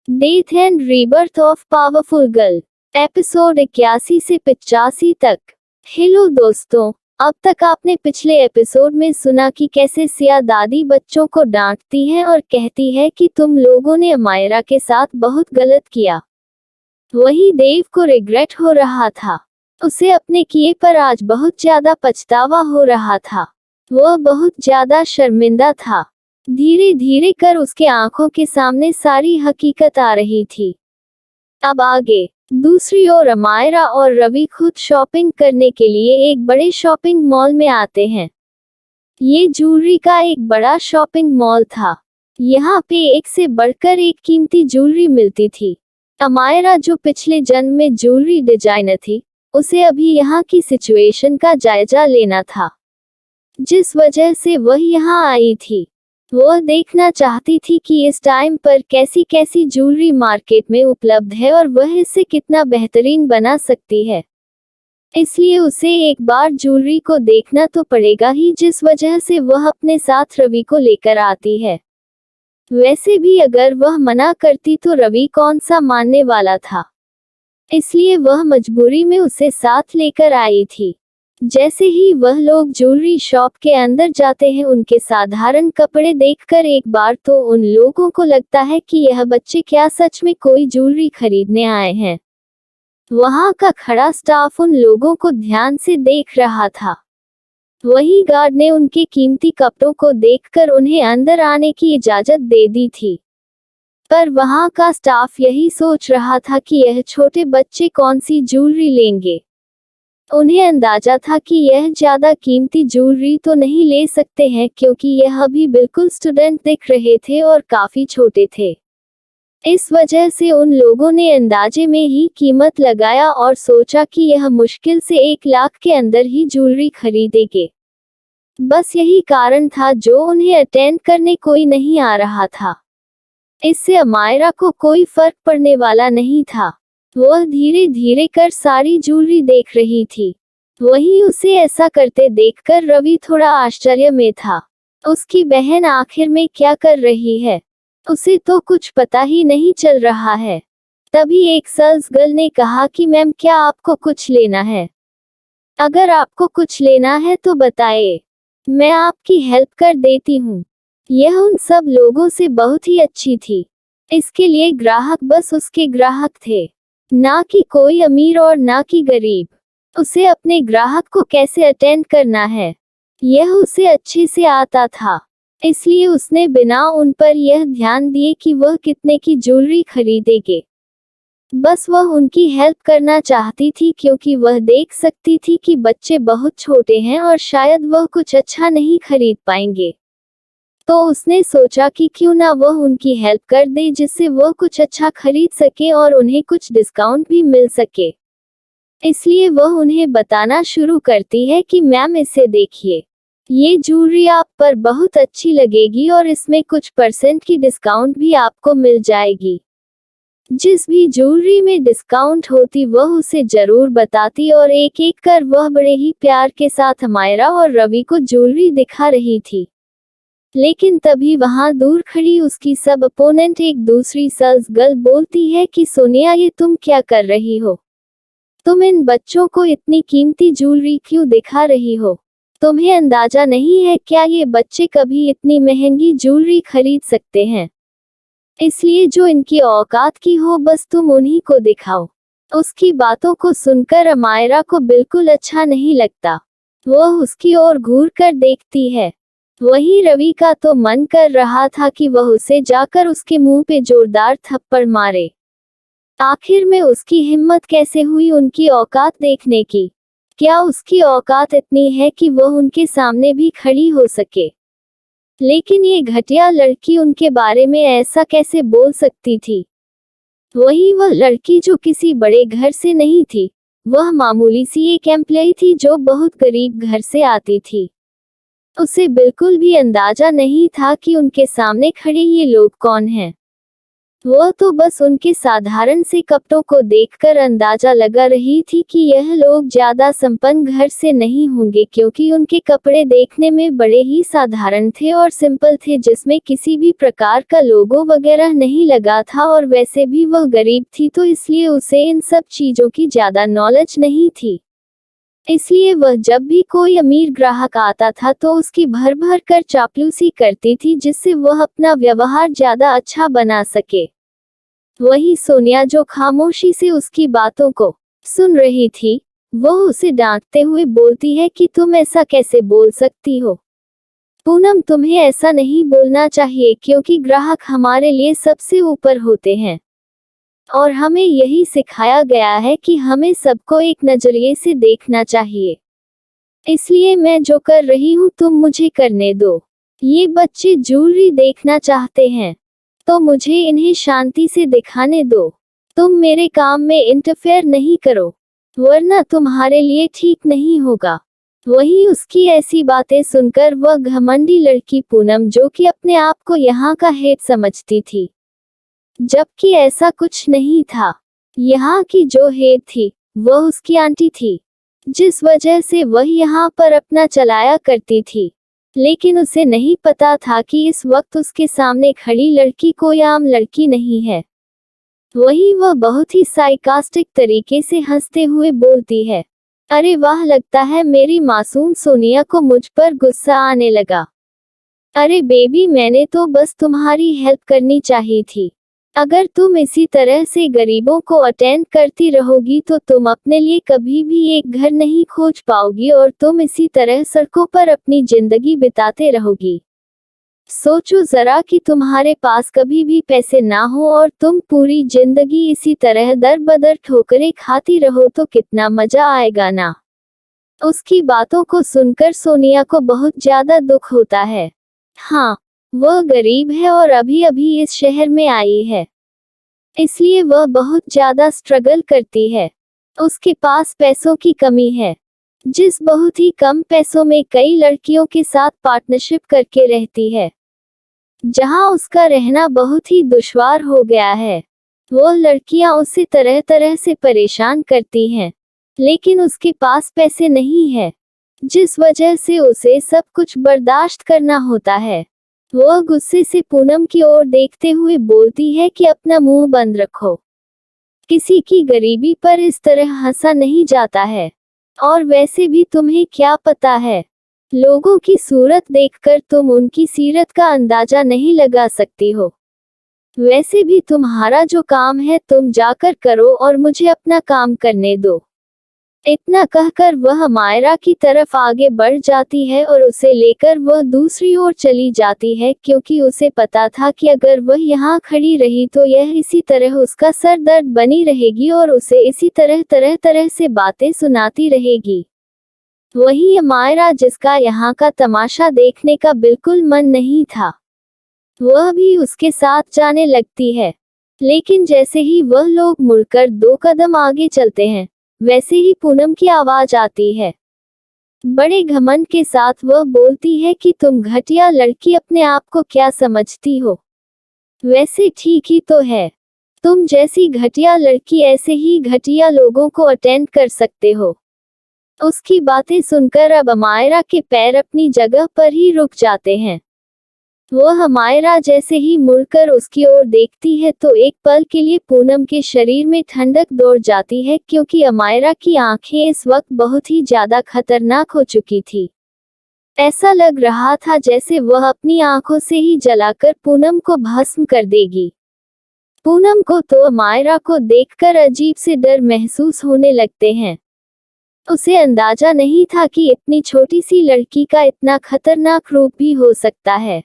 Death and rebirth of powerful girl, episode 81 से 85 तक। Hello दोस्तों, अब तक आपने पिछले एपिसोड में सुना कि कैसे सिया दादी बच्चों को डांटती है और कहती है कि तुम लोगों ने अमायरा के साथ बहुत गलत किया। वही देव को रिग्रेट हो रहा था। उसे अपने किए पर आज बहुत ज्यादा पछतावा हो रहा था। वह बहुत ज्यादा शर्मिंदा था। धीरे धीरे कर उसके आंखों के सामने सारी हकीकत आ रही थी। अब आगे। दूसरी ओर अमायरा और रवि खुद शॉपिंग करने के लिए एक बड़े शॉपिंग मॉल में आते हैं। ये ज्वेलरी का एक बड़ा शॉपिंग मॉल था। यहाँ पे एक से बढ़कर एक कीमती ज्वेलरी मिलती थी। अमायरा जो पिछले जन्म में ज्वेलरी डिजाइनर थी, उसे अभी यहाँ की सिचुएशन का जायजा लेना था, जिस वजह से वह यहाँ आई थी। वह देखना चाहती थी कि इस टाइम पर कैसी कैसी ज्वेलरी मार्केट में उपलब्ध है और वह इसे कितना बेहतरीन बना सकती है। इसलिए उसे एक बार ज्वेलरी को देखना तो पड़ेगा ही, जिस वजह से वह अपने साथ रवि को लेकर आती है। वैसे भी अगर वह मना करती तो रवि कौन सा मानने वाला था, इसलिए वह मजबूरी में उसे साथ लेकर आई थी। जैसे ही वह लोग ज्वेलरी शॉप के अंदर जाते हैं, उनके साधारण कपड़े देखकर एक बार तो उन लोगों को लगता है कि यह बच्चे क्या सच में कोई ज्वेलरी खरीदने आए हैं। वहां का खड़ा स्टाफ उन लोगों को ध्यान से देख रहा था। वही गार्ड ने उनके कीमती कपड़ों को देखकर उन्हें अंदर आने की इजाजत दे दी थी। पर वहां का स्टाफ यही सोच रहा था कि यह छोटे बच्चे कौन सी ज्वेलरी लेंगे। उन्हें अंदाजा था कि यह ज्यादा कीमती ज्वेलरी तो नहीं ले सकते हैं, क्योंकि यह अभी बिल्कुल स्टूडेंट दिख रहे थे और काफी छोटे थे। इस वजह से उन लोगों ने अंदाजे में ही कीमत लगाया और सोचा कि यह मुश्किल से 1 लाख के अंदर ही ज्वेलरी खरीदेंगे। बस यही कारण था जो उन्हें अटेंड करने कोई नहीं आ रहा था। इससे अमायरा को कोई फर्क पड़ने वाला नहीं था। वह धीरे धीरे कर सारी ज्वेलरी देख रही थी। वही उसे ऐसा करते देखकर रवि थोड़ा आश्चर्य में था। उसकी बहन आखिर में क्या कर रही है, उसे तो कुछ पता ही नहीं चल रहा है। तभी एक सेल्स गर्ल ने कहा कि मैम, क्या आपको कुछ लेना है? अगर आपको कुछ लेना है तो बताइए, मैं आपकी हेल्प कर देती हूँ। यह उन सब लोगों से बहुत ही अच्छी थी। इसके लिए ग्राहक बस उसके ग्राहक थे, ना कि कोई अमीर और ना कि गरीब। उसे अपने ग्राहक को कैसे अटेंड करना है, यह उसे अच्छे से आता था। इसलिए उसने बिना उन पर यह ध्यान दिए कि वह कितने की ज्वेलरी खरीदेंगे, बस वह उनकी हेल्प करना चाहती थी, क्योंकि वह देख सकती थी कि बच्चे बहुत छोटे हैं और शायद वह कुछ अच्छा नहीं खरीद पाएंगे। तो उसने सोचा कि क्यों ना वह उनकी हेल्प कर दे, जिससे वह कुछ अच्छा खरीद सके और उन्हें कुछ डिस्काउंट भी मिल सके। इसलिए वह उन्हें बताना शुरू करती है कि मैम, इसे देखिए, ये ज्वेलरी आप पर बहुत अच्छी लगेगी और इसमें कुछ % की डिस्काउंट भी आपको मिल जाएगी। जिस भी ज्वेलरी में डिस्काउंट होती वह उसे जरूर बताती और एक एक कर वह बड़े ही प्यार के साथ अमायरा और रवि को ज्वेलरी दिखा रही थी। लेकिन तभी वहां दूर खड़ी उसकी सब अपोनेंट एक दूसरी सेल्स गर्ल बोलती है कि सोनिया, ये तुम क्या कर रही हो? तुम इन बच्चों को इतनी कीमती ज्वेलरी क्यों दिखा रही हो? तुम्हें अंदाजा नहीं है क्या ये बच्चे कभी इतनी महंगी ज्वेलरी खरीद सकते हैं? इसलिए जो इनकी औकात की हो बस तुम उन्हीं को दिखाओ। उसकी बातों को सुनकर अमायरा को बिल्कुल अच्छा नहीं लगता। वह उसकी ओर घूर कर देखती है। वही रवि का तो मन कर रहा था कि वह उसे जाकर उसके मुंह पे जोरदार थप्पड़ मारे। आखिर में उसकी हिम्मत कैसे हुई उनकी औकात देखने की? क्या उसकी औकात इतनी है कि वह उनके सामने भी खड़ी हो सके? लेकिन ये घटिया लड़की उनके बारे में ऐसा कैसे बोल सकती थी? वही वह लड़की जो किसी बड़े घर से नहीं थी, वह मामूली सी एक एम्प्लॉय थी जो बहुत गरीब घर से आती थी। उसे बिल्कुल भी अंदाजा नहीं था कि उनके सामने खड़े ये लोग कौन हैं। वह तो बस उनके साधारण से कपड़ों को देखकर अंदाजा लगा रही थी कि यह लोग ज्यादा संपन्न घर से नहीं होंगे, क्योंकि उनके कपड़े देखने में बड़े ही साधारण थे और सिंपल थे, जिसमें किसी भी प्रकार का लोगो वगैरह नहीं लगा था। और वैसे भी वह गरीब थी, तो इसलिए उसे इन सब चीजों की ज्यादा नॉलेज नहीं थी। इसलिए वह जब भी कोई अमीर ग्राहक आता था तो उसकी भर भर कर चापलूसी करती थी, जिससे वह अपना व्यवहार ज्यादा अच्छा बना सके। वही सोनिया, जो खामोशी से उसकी बातों को सुन रही थी, वह उसे डांटते हुए बोलती है कि तुम ऐसा कैसे बोल सकती हो पूनम, तुम्हें ऐसा नहीं बोलना चाहिए, क्योंकि ग्राहक हमारे लिए सबसे ऊपर होते हैं और हमें यही सिखाया गया है कि हमें सबको एक नजरिए से देखना चाहिए। इसलिए मैं जो कर रही हूँ तुम मुझे करने दो। ये बच्चे ज्वेलरी देखना चाहते हैं तो मुझे इन्हें शांति से दिखाने दो। तुम मेरे काम में इंटरफेयर नहीं करो, वरना तुम्हारे लिए ठीक नहीं होगा। वही उसकी ऐसी बातें सुनकर वह घमंडी लड़की पूनम, जो कि अपने आप को यहाँ का हेड समझती थी, जबकि ऐसा कुछ नहीं था। यहाँ की जो हेड थी वह उसकी आंटी थी, जिस वजह से वह यहाँ पर अपना चलाया करती थी। लेकिन उसे नहीं पता था कि इस वक्त उसके सामने खड़ी लड़की कोई आम लड़की नहीं है। वही वह बहुत ही साइकास्टिक तरीके से हंसते हुए बोलती है, अरे वाह, लगता है मेरी मासूम सोनिया को मुझ पर गुस्सा आने लगा। अरे बेबी, मैंने तो बस तुम्हारी हेल्प करनी चाहिए थी। अगर तुम इसी तरह से गरीबों को अटेंड करती रहोगी तो तुम अपने लिए कभी भी एक घर नहीं खोज पाओगी और तुम इसी तरह सड़कों पर अपनी जिंदगी बिताते रहोगी। सोचो जरा कि तुम्हारे पास कभी भी पैसे ना हो और तुम पूरी जिंदगी इसी तरह दर बदर ठोकरें खाती रहो तो कितना मजा आएगा ना। उसकी बातों को सुनकर सोनिया को बहुत ज्यादा दुख होता है। हाँ, वह गरीब है और अभी अभी इस शहर में आई है, इसलिए वह बहुत ज्यादा स्ट्रगल करती है। उसके पास पैसों की कमी है, जिस बहुत ही कम पैसों में कई लड़कियों के साथ पार्टनरशिप करके रहती है, जहां उसका रहना बहुत ही दुश्वार हो गया है। वह लड़कियां उसे तरह तरह से परेशान करती हैं, लेकिन उसके पास पैसे नहीं है, जिस वजह से उसे सब कुछ बर्दाश्त करना होता है। वह गुस्से से पूनम की ओर देखते हुए बोलती है कि अपना मुंह बंद रखो। किसी की गरीबी पर इस तरह हंसा नहीं जाता है, और वैसे भी तुम्हें क्या पता है, लोगों की सूरत देखकर तुम उनकी सीरत का अंदाजा नहीं लगा सकती हो। वैसे भी तुम्हारा जो काम है तुम जाकर करो और मुझे अपना काम करने दो। इतना कहकर वह मायरा की तरफ आगे बढ़ जाती है और उसे लेकर वह दूसरी ओर चली जाती है, क्योंकि उसे पता था कि अगर वह यहाँ खड़ी रही तो यह इसी तरह उसका सर दर्द बनी रहेगी और उसे इसी तरह तरह तरह से बातें सुनाती रहेगी। वही मायरा, जिसका यहाँ का तमाशा देखने का बिल्कुल मन नहीं था, वह भी उसके साथ जाने लगती है। लेकिन जैसे ही वह लोग मुड़कर 2 कदम आगे चलते हैं, वैसे ही पूनम की आवाज आती है। बड़े घमंड के साथ वह बोलती है कि तुम घटिया लड़की, अपने आप को क्या समझती हो? वैसे ठीक ही तो है, तुम जैसी घटिया लड़की ऐसे ही घटिया लोगों को अटेंड कर सकते हो। उसकी बातें सुनकर अब मायरा के पैर अपनी जगह पर ही रुक जाते हैं। वह मायरा जैसे ही मुड़कर उसकी ओर देखती है तो एक पल के लिए पूनम के शरीर में ठंडक दौड़ जाती है, क्योंकि अमायरा की आंखें इस वक्त बहुत ही ज्यादा खतरनाक हो चुकी थी। ऐसा लग रहा था जैसे वह अपनी आंखों से ही जलाकर पूनम को भस्म कर देगी। पूनम को तो अमायरा को देखकर अजीब से डर महसूस होने लगते हैं। उसे अंदाजा नहीं था कि इतनी छोटी सी लड़की का इतना खतरनाक रूप भी हो सकता है,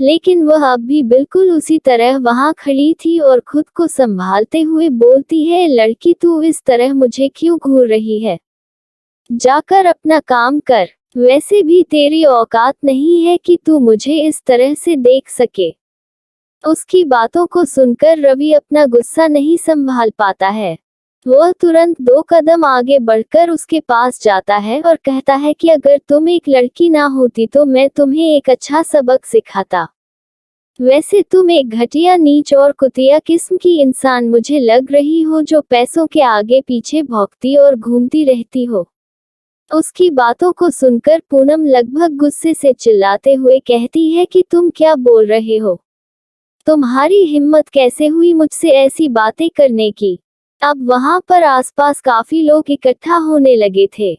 लेकिन वह अब भी बिल्कुल उसी तरह वहां खड़ी थी और खुद को संभालते हुए बोलती है, लड़की तू इस तरह मुझे क्यों घूर रही है? जाकर अपना काम कर, वैसे भी तेरी औकात नहीं है कि तू मुझे इस तरह से देख सके। उसकी बातों को सुनकर रवि अपना गुस्सा नहीं संभाल पाता है। वह तुरंत 2 कदम आगे बढ़कर उसके पास जाता है और कहता है कि अगर तुम एक लड़की ना होती तो मैं तुम्हें एक अच्छा सबक सिखाता। वैसे तुम एक घटिया, नीच और कुतिया किस्म की इंसान मुझे लग रही हो, जो पैसों के आगे पीछे भौंकती और घूमती रहती हो। उसकी बातों को सुनकर पूनम लगभग गुस्से से चिल्लाते हुए कहती है कि तुम क्या बोल रहे हो? तुम्हारी हिम्मत कैसे हुई मुझसे ऐसी बातें करने की? अब वहां पर आसपास काफी लोग इकट्ठा होने लगे थे।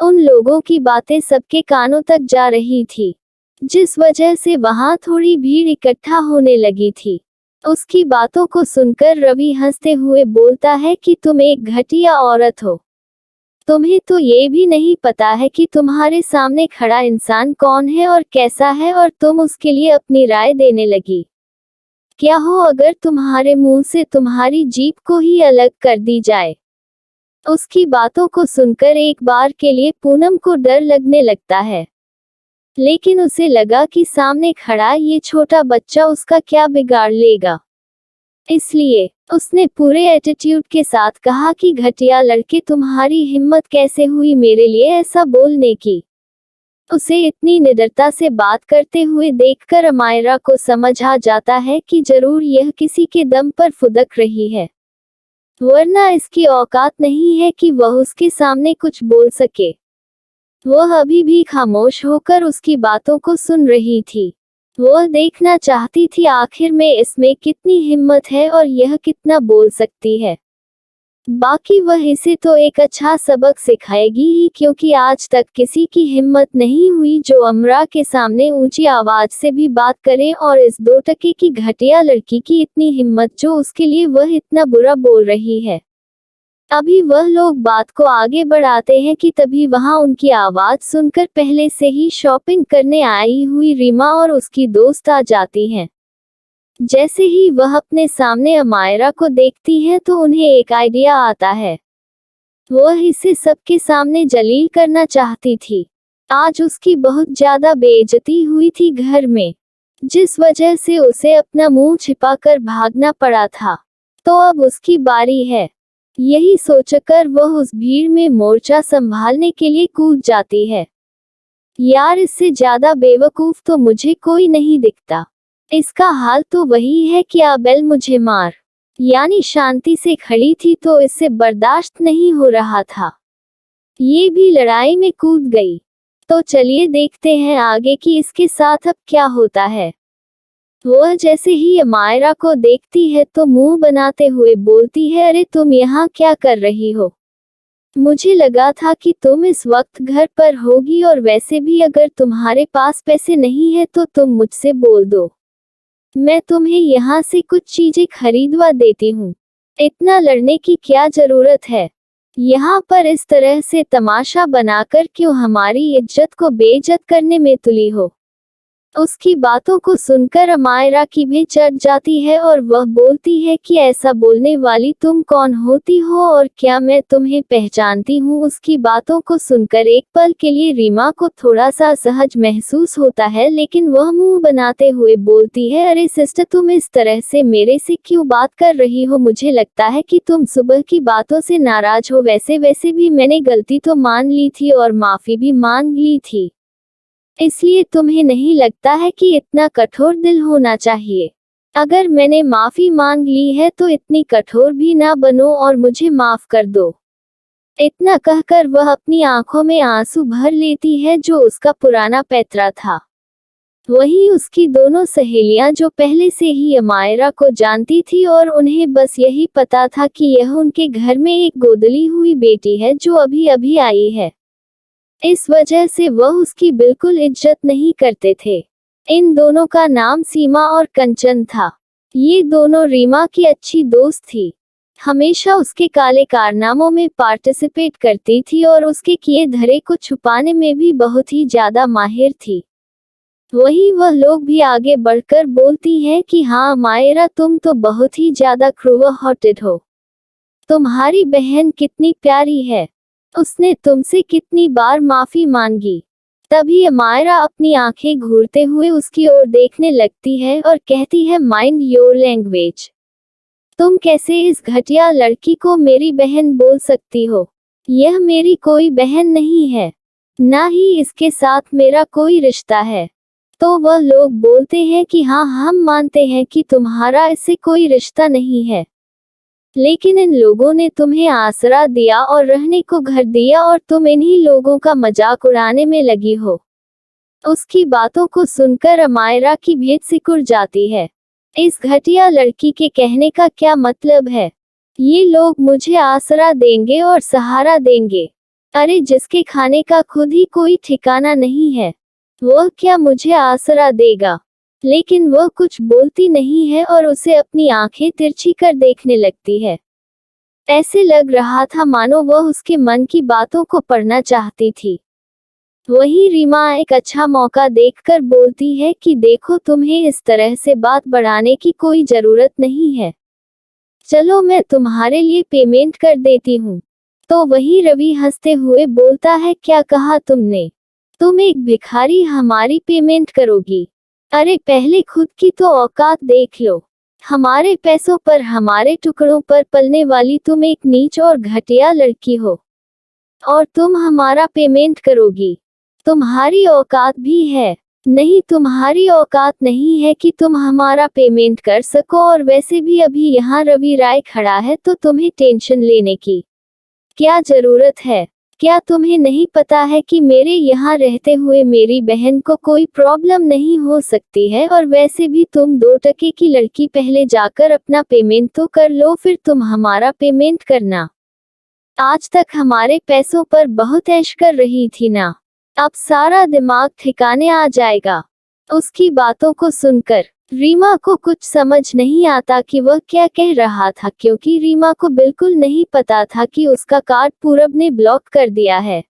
उन लोगों की बातें सबके कानों तक जा रही थी, जिस वजह से वहां थोड़ी भीड़ इकट्ठा होने लगी थी। उसकी बातों को सुनकर रवि हंसते हुए बोलता है कि तुम एक घटिया औरत हो। तुम्हें तो ये भी नहीं पता है कि तुम्हारे सामने खड़ा इंसान कौन है और कैसा है, और तुम उसके लिए अपनी राय देने लगी। क्या हो अगर तुम्हारे मुंह से तुम्हारी जीभ को ही अलग कर दी जाए? उसकी बातों को सुनकर एक बार के लिए पूनम को डर लगने लगता है, लेकिन उसे लगा कि सामने खड़ा ये छोटा बच्चा उसका क्या बिगाड़ लेगा। इसलिए उसने पूरे एटीट्यूड के साथ कहा कि घटिया लड़के, तुम्हारी हिम्मत कैसे हुई मेरे लिए ऐसा बोलने की? उसे इतनी निडरता से बात करते हुए देखकर अमायरा को समझ आ जाता है कि जरूर यह किसी के दम पर फुदक रही है, वरना इसकी औकात नहीं है कि वह उसके सामने कुछ बोल सके। वह अभी भी खामोश होकर उसकी बातों को सुन रही थी। वह देखना चाहती थी आखिर में इसमें कितनी हिम्मत है और यह कितना बोल सकती है। बाकी वह इसे तो एक अच्छा सबक सिखाएगी ही, क्योंकि आज तक किसी की हिम्मत नहीं हुई जो अमरा के सामने ऊंची आवाज से भी बात करे, और इस 2 टके की घटिया लड़की की इतनी हिम्मत जो उसके लिए वह इतना बुरा बोल रही है। अभी वह लोग बात को आगे बढ़ाते हैं कि तभी वहां उनकी आवाज सुनकर पहले से ही शॉपिंग करने आई हुई रीमा और उसकी दोस्त आ जाती हैं। जैसे ही वह अपने सामने अमायरा को देखती है तो उन्हें एक आइडिया आता है। वह इसे सबके सामने जलील करना चाहती थी। आज उसकी बहुत ज्यादा बेइज्जती हुई थी घर में, जिस वजह से उसे अपना मुंह छिपाकर भागना पड़ा था। तो अब उसकी बारी है। यही सोचकर वह उस भीड़ में मोर्चा संभालने के लिए कूद जाती है। यार, इससे ज्यादा बेवकूफ तो मुझे कोई नहीं दिखता। इसका हाल तो वही है कि आबेल मुझे मार। यानी शांति से खड़ी थी तो इससे बर्दाश्त नहीं हो रहा था, ये भी लड़ाई में कूद गई। तो चलिए देखते हैं आगे कि इसके साथ अब क्या होता है। वह जैसे ही अमायरा को देखती है तो मुंह बनाते हुए बोलती है, अरे तुम यहाँ क्या कर रही हो? मुझे लगा था कि तुम इस वक्त घर पर होगी, और वैसे भी अगर तुम्हारे पास पैसे नहीं है तो तुम मुझसे बोल दो, मैं तुम्हें यहाँ से कुछ चीजें खरीदवा देती हूँ। इतना लड़ने की क्या जरूरत है? यहाँ पर इस तरह से तमाशा बनाकर क्यों हमारी इज्जत को बेइज्जत करने में तुली हो? उसकी बातों को सुनकर अमायरा की भी चढ़ जाती है और वह बोलती है कि ऐसा बोलने वाली तुम कौन होती हो, और क्या मैं तुम्हें पहचानती हूँ? उसकी बातों को सुनकर एक पल के लिए रीमा को थोड़ा सा असहज महसूस होता है, लेकिन वह मुंह बनाते हुए बोलती है, अरे सिस्टर, तुम इस तरह से मेरे से क्यों बात कर रही हो? मुझे लगता है कि तुम सुबह की बातों से नाराज हो। वैसे भी मैंने गलती तो मान ली थी और माफी भी मांग ली थी, इसलिए तुम्हें नहीं लगता है कि इतना कठोर दिल होना चाहिए? अगर मैंने माफी मांग ली है तो इतनी कठोर भी ना बनो और मुझे माफ कर दो। इतना कहकर वह अपनी आंखों में आंसू भर लेती है, जो उसका पुराना पैतरा था। वहीं उसकी दोनों सहेलियां, जो पहले से ही अमायरा को जानती थी और उन्हें बस यही पता था कि यह उनके घर में एक गोदली हुई बेटी है जो अभी अभी आई है, इस वजह से वह उसकी बिल्कुल इज्जत नहीं करते थे। इन दोनों का नाम सीमा और कंचन था। ये दोनों रीमा की अच्छी दोस्त थी, हमेशा उसके काले कारनामों में पार्टिसिपेट करती थी और उसके किए धरे को छुपाने में भी बहुत ही ज्यादा माहिर थी। वही वह लोग भी आगे बढ़कर बोलती हैं कि हाँ मायरा, तुम तो बहुत ही ज्यादा क्रूर हार्टेड हो। तुम्हारी बहन कितनी प्यारी है, उसने तुमसे कितनी बार माफी मांगी। तभी अमायरा अपनी आंखें घूरते हुए उसकी ओर देखने लगती है और कहती है, माइंड योर लैंग्वेज। तुम कैसे इस घटिया लड़की को मेरी बहन बोल सकती हो? यह मेरी कोई बहन नहीं है, ना ही इसके साथ मेरा कोई रिश्ता है। तो वह लोग बोलते हैं कि हाँ, हम मानते हैं कि तुम्हारा इससे कोई रिश्ता नहीं है, लेकिन इन लोगों ने तुम्हें आसरा दिया और रहने को घर दिया और तुम इन्हीं लोगों का मजाक उड़ाने में लगी हो। उसकी बातों को सुनकर अमायरा की भेद सिकुड़ जाती है। इस घटिया लड़की के कहने का क्या मतलब है? ये लोग मुझे आसरा देंगे और सहारा देंगे। अरे जिसके खाने का खुद ही कोई ठिकाना नहीं है, वह क्या मुझे आसरा देगा? लेकिन वह कुछ बोलती नहीं है और उसे अपनी आंखें तिरछी कर देखने लगती है। ऐसे लग रहा था मानो वह उसके मन की बातों को पढ़ना चाहती थी। वहीं रीमा एक अच्छा मौका देखकर बोलती है कि देखो, तुम्हें इस तरह से बात बढ़ाने की कोई जरूरत नहीं है। चलो मैं तुम्हारे लिए पेमेंट कर देती हूँ। तो वही रवि हंसते हुए बोलता है, क्या कहा तुमने? तुम एक भिखारी हमारी पेमेंट करोगी? अरे पहले खुद की तो औकात देख लो। हमारे पैसों पर, हमारे टुकड़ों पर पलने वाली तुम एक नीच और घटिया लड़की हो, और तुम हमारा पेमेंट करोगी? तुम्हारी औकात भी है? नहीं, तुम्हारी औकात नहीं है कि तुम हमारा पेमेंट कर सको, और वैसे भी अभी यहाँ रवि राय खड़ा है तो तुम्हें टेंशन लेने की क्या जरूरत है? क्या तुम्हें नहीं पता है कि मेरे यहाँ रहते हुए मेरी बहन को कोई प्रॉब्लम नहीं हो सकती है? और वैसे भी तुम 2 टके की लड़की, पहले जाकर अपना पेमेंट तो कर लो, फिर तुम हमारा पेमेंट करना। आज तक हमारे पैसों पर बहुत ऐश कर रही थी ना, अब सारा दिमाग ठिकाने आ जाएगा। उसकी बातों को सुनकर रीमा को कुछ समझ नहीं आता कि वह क्या कह रहा था, क्योंकि रीमा को बिल्कुल नहीं पता था कि उसका कार्ड पूरब ने ब्लॉक कर दिया है।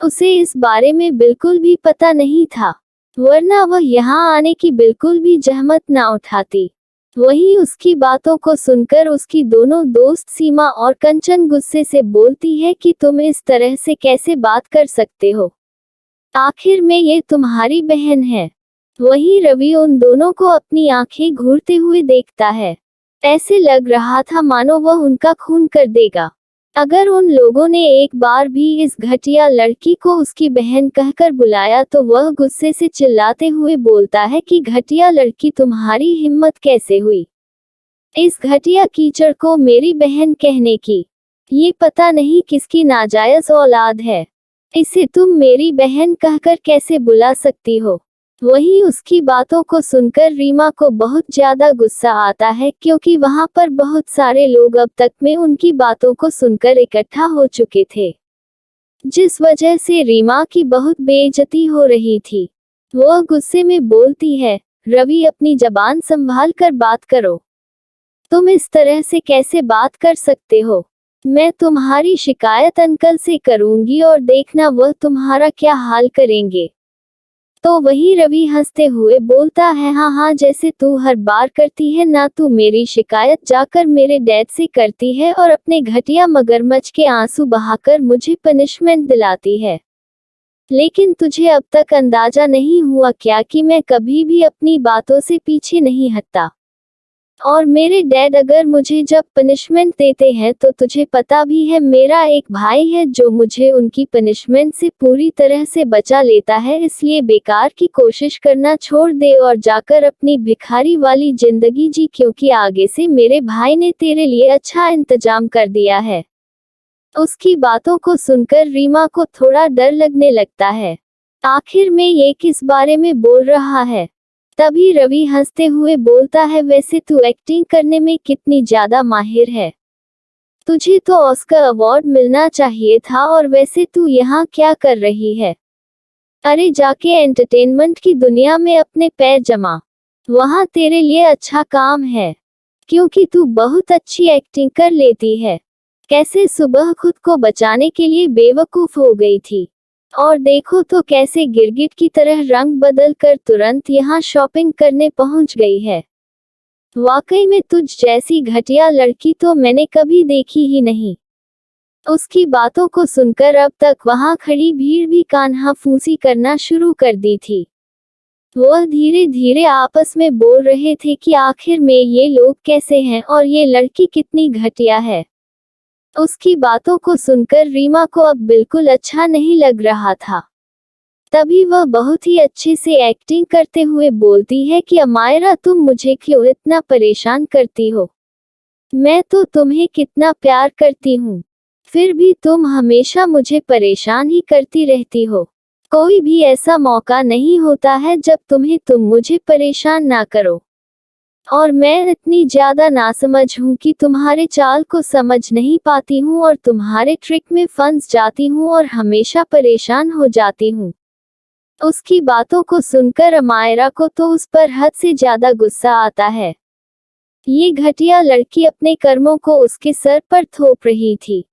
उसे इस बारे में बिल्कुल भी पता नहीं था, वरना वह यहाँ आने की बिल्कुल भी जहमत ना उठाती। वहीं उसकी बातों को सुनकर उसकी दोनों दोस्त सीमा और कंचन गुस्से से बोलती है कि तुम इस तरह से कैसे बात कर सकते हो? आखिर में ये तुम्हारी बहन है। वहीं रवि उन दोनों को अपनी आंखें घूरते हुए देखता है। ऐसे लग रहा था मानो वह उनका खून कर देगा। अगर उन लोगों ने एक बार भी इस घटिया लड़की को उसकी बहन कहकर बुलाया तो वह गुस्से से चिल्लाते हुए बोलता है कि घटिया लड़की, तुम्हारी हिम्मत कैसे हुई इस घटिया कीचड़ को मेरी बहन कहने की? ये पता नहीं किसकी नाजायज औलाद है, इसे तुम मेरी बहन कहकर कैसे बुला सकती हो? वहीं उसकी बातों को सुनकर रीमा को बहुत ज्यादा गुस्सा आता है, क्योंकि वहां पर बहुत सारे लोग अब तक में उनकी बातों को सुनकर इकट्ठा हो चुके थे, जिस वजह से रीमा की बहुत बेइज्जती हो रही थी। वह गुस्से में बोलती है, रवि अपनी जबान संभाल कर बात करो। तुम इस तरह से कैसे बात कर सकते हो? मैं तुम्हारी शिकायत अंकल से करूंगी और देखना वह तुम्हारा क्या हाल करेंगे। तो वही रवि हंसते हुए बोलता है, हाँ हाँ, जैसे तू हर बार करती है ना, तू मेरी शिकायत जाकर मेरे डैड से करती है और अपने घटिया मगरमच्छ के आंसू बहाकर मुझे पनिशमेंट दिलाती है। लेकिन तुझे अब तक अंदाजा नहीं हुआ क्या कि मैं कभी भी अपनी बातों से पीछे नहीं हटता, और मेरे डैड अगर मुझे जब पनिशमेंट देते हैं तो तुझे पता भी है, मेरा एक भाई है जो मुझे उनकी पनिशमेंट से पूरी तरह से बचा लेता है। इसलिए बेकार की कोशिश करना छोड़ दे और जाकर अपनी भिखारी वाली जिंदगी जी, क्योंकि आगे से मेरे भाई ने तेरे लिए अच्छा इंतजाम कर दिया है। उसकी बातों को सुनकर रीमा को थोड़ा डर लगने लगता है। आखिर में ये किस बारे में बोल रहा है? तभी रवि हंसते हुए बोलता है, वैसे तू एक्टिंग करने में कितनी ज्यादा माहिर है, तुझे तो ऑस्कर अवार्ड मिलना चाहिए था, और वैसे तू यहाँ क्या कर रही है? अरे जाके एंटरटेनमेंट की दुनिया में अपने पैर जमा, वहाँ तेरे लिए अच्छा काम है, क्योंकि तू बहुत अच्छी एक्टिंग कर लेती है। कैसे सुबह खुद को बचाने के लिए बेवकूफ हो गई थी, और देखो तो कैसे गिरगिट की तरह रंग बदल कर तुरंत यहाँ शॉपिंग करने पहुंच गई है। वाकई में तुझ जैसी घटिया लड़की तो मैंने कभी देखी ही नहीं। उसकी बातों को सुनकर अब तक वहां खड़ी भीड़ भी कान्हा फूंसी करना शुरू कर दी थी। वह धीरे धीरे आपस में बोल रहे थे कि आखिर में ये लोग कैसे हैं और ये लड़की कितनी घटिया है। उसकी बातों को सुनकर रीमा को अब बिल्कुल अच्छा नहीं लग रहा था। तभी वह बहुत ही अच्छे से एक्टिंग करते हुए बोलती है कि अमायरा, तुम मुझे क्यों इतना परेशान करती हो? मैं तो तुम्हें कितना प्यार करती हूँ, फिर भी तुम हमेशा मुझे परेशान ही करती रहती हो। कोई भी ऐसा मौका नहीं होता है जब तुम मुझे परेशान ना करो। और मैं इतनी ज्यादा नासमझ हूँ कि तुम्हारे चाल को समझ नहीं पाती हूँ और तुम्हारे ट्रिक में फंस जाती हूँ और हमेशा परेशान हो जाती हूँ। उसकी बातों को सुनकर अमायरा को तो उस पर हद से ज्यादा गुस्सा आता है। ये घटिया लड़की अपने कर्मों को उसके सर पर थोप रही थी।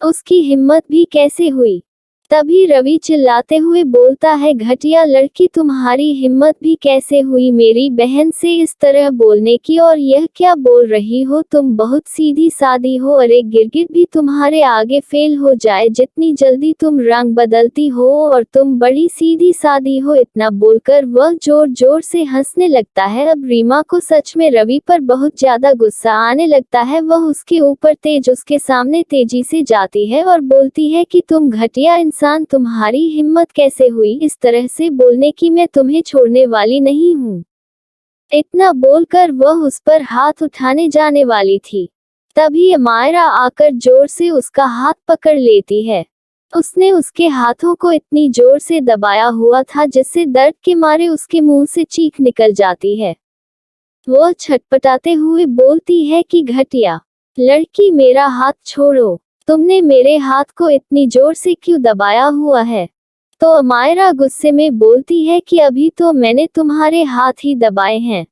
उसकी हिम्मत भी कैसे हुई? तभी रवि चिल्लाते हुए बोलता है, घटिया लड़की, तुम्हारी हिम्मत भी कैसे हुई मेरी बहन से इस तरह बोलने की? और यह क्या बोल रही हो तुम? बहुत सीधी सादी हो। अरे गिरगिट भी तुम्हारे आगे फेल हो जाए, जितनी जल्दी तुम रंग बदलती हो, और तुम बड़ी सीधी सादी हो। इतना बोलकर वह जोर जोर से हंसने लगता है। अब रीमा को सच में रवि पर बहुत ज्यादा गुस्सा आने लगता है। वह उसके ऊपर उसके सामने तेजी से जाती है और बोलती है कि तुम घटिया इंसान, तुम्हारी हिम्मत कैसे हुई इस तरह से बोलने की? मैं तुम्हें छोड़ने वाली नहीं हूँ। इतना बोलकर वह उस पर हाथ उठाने जाने वाली थी। तभी अमायरा आकर जोर से उसका हाथ पकड़ लेती है। उसने उसके हाथों को इतनी जोर से दबाया हुआ था जिससे दर्द के मारे उसके मुंह से चीख निकल जाती है। वह छटपटाते हुए बोलती है कि घटिया लड़की, मेरा हाथ छोड़ो। तुमने मेरे हाथ को इतनी जोर से क्यों दबाया हुआ है? तो अमायरा गुस्से में बोलती है कि अभी तो मैंने तुम्हारे हाथ ही दबाए हैं,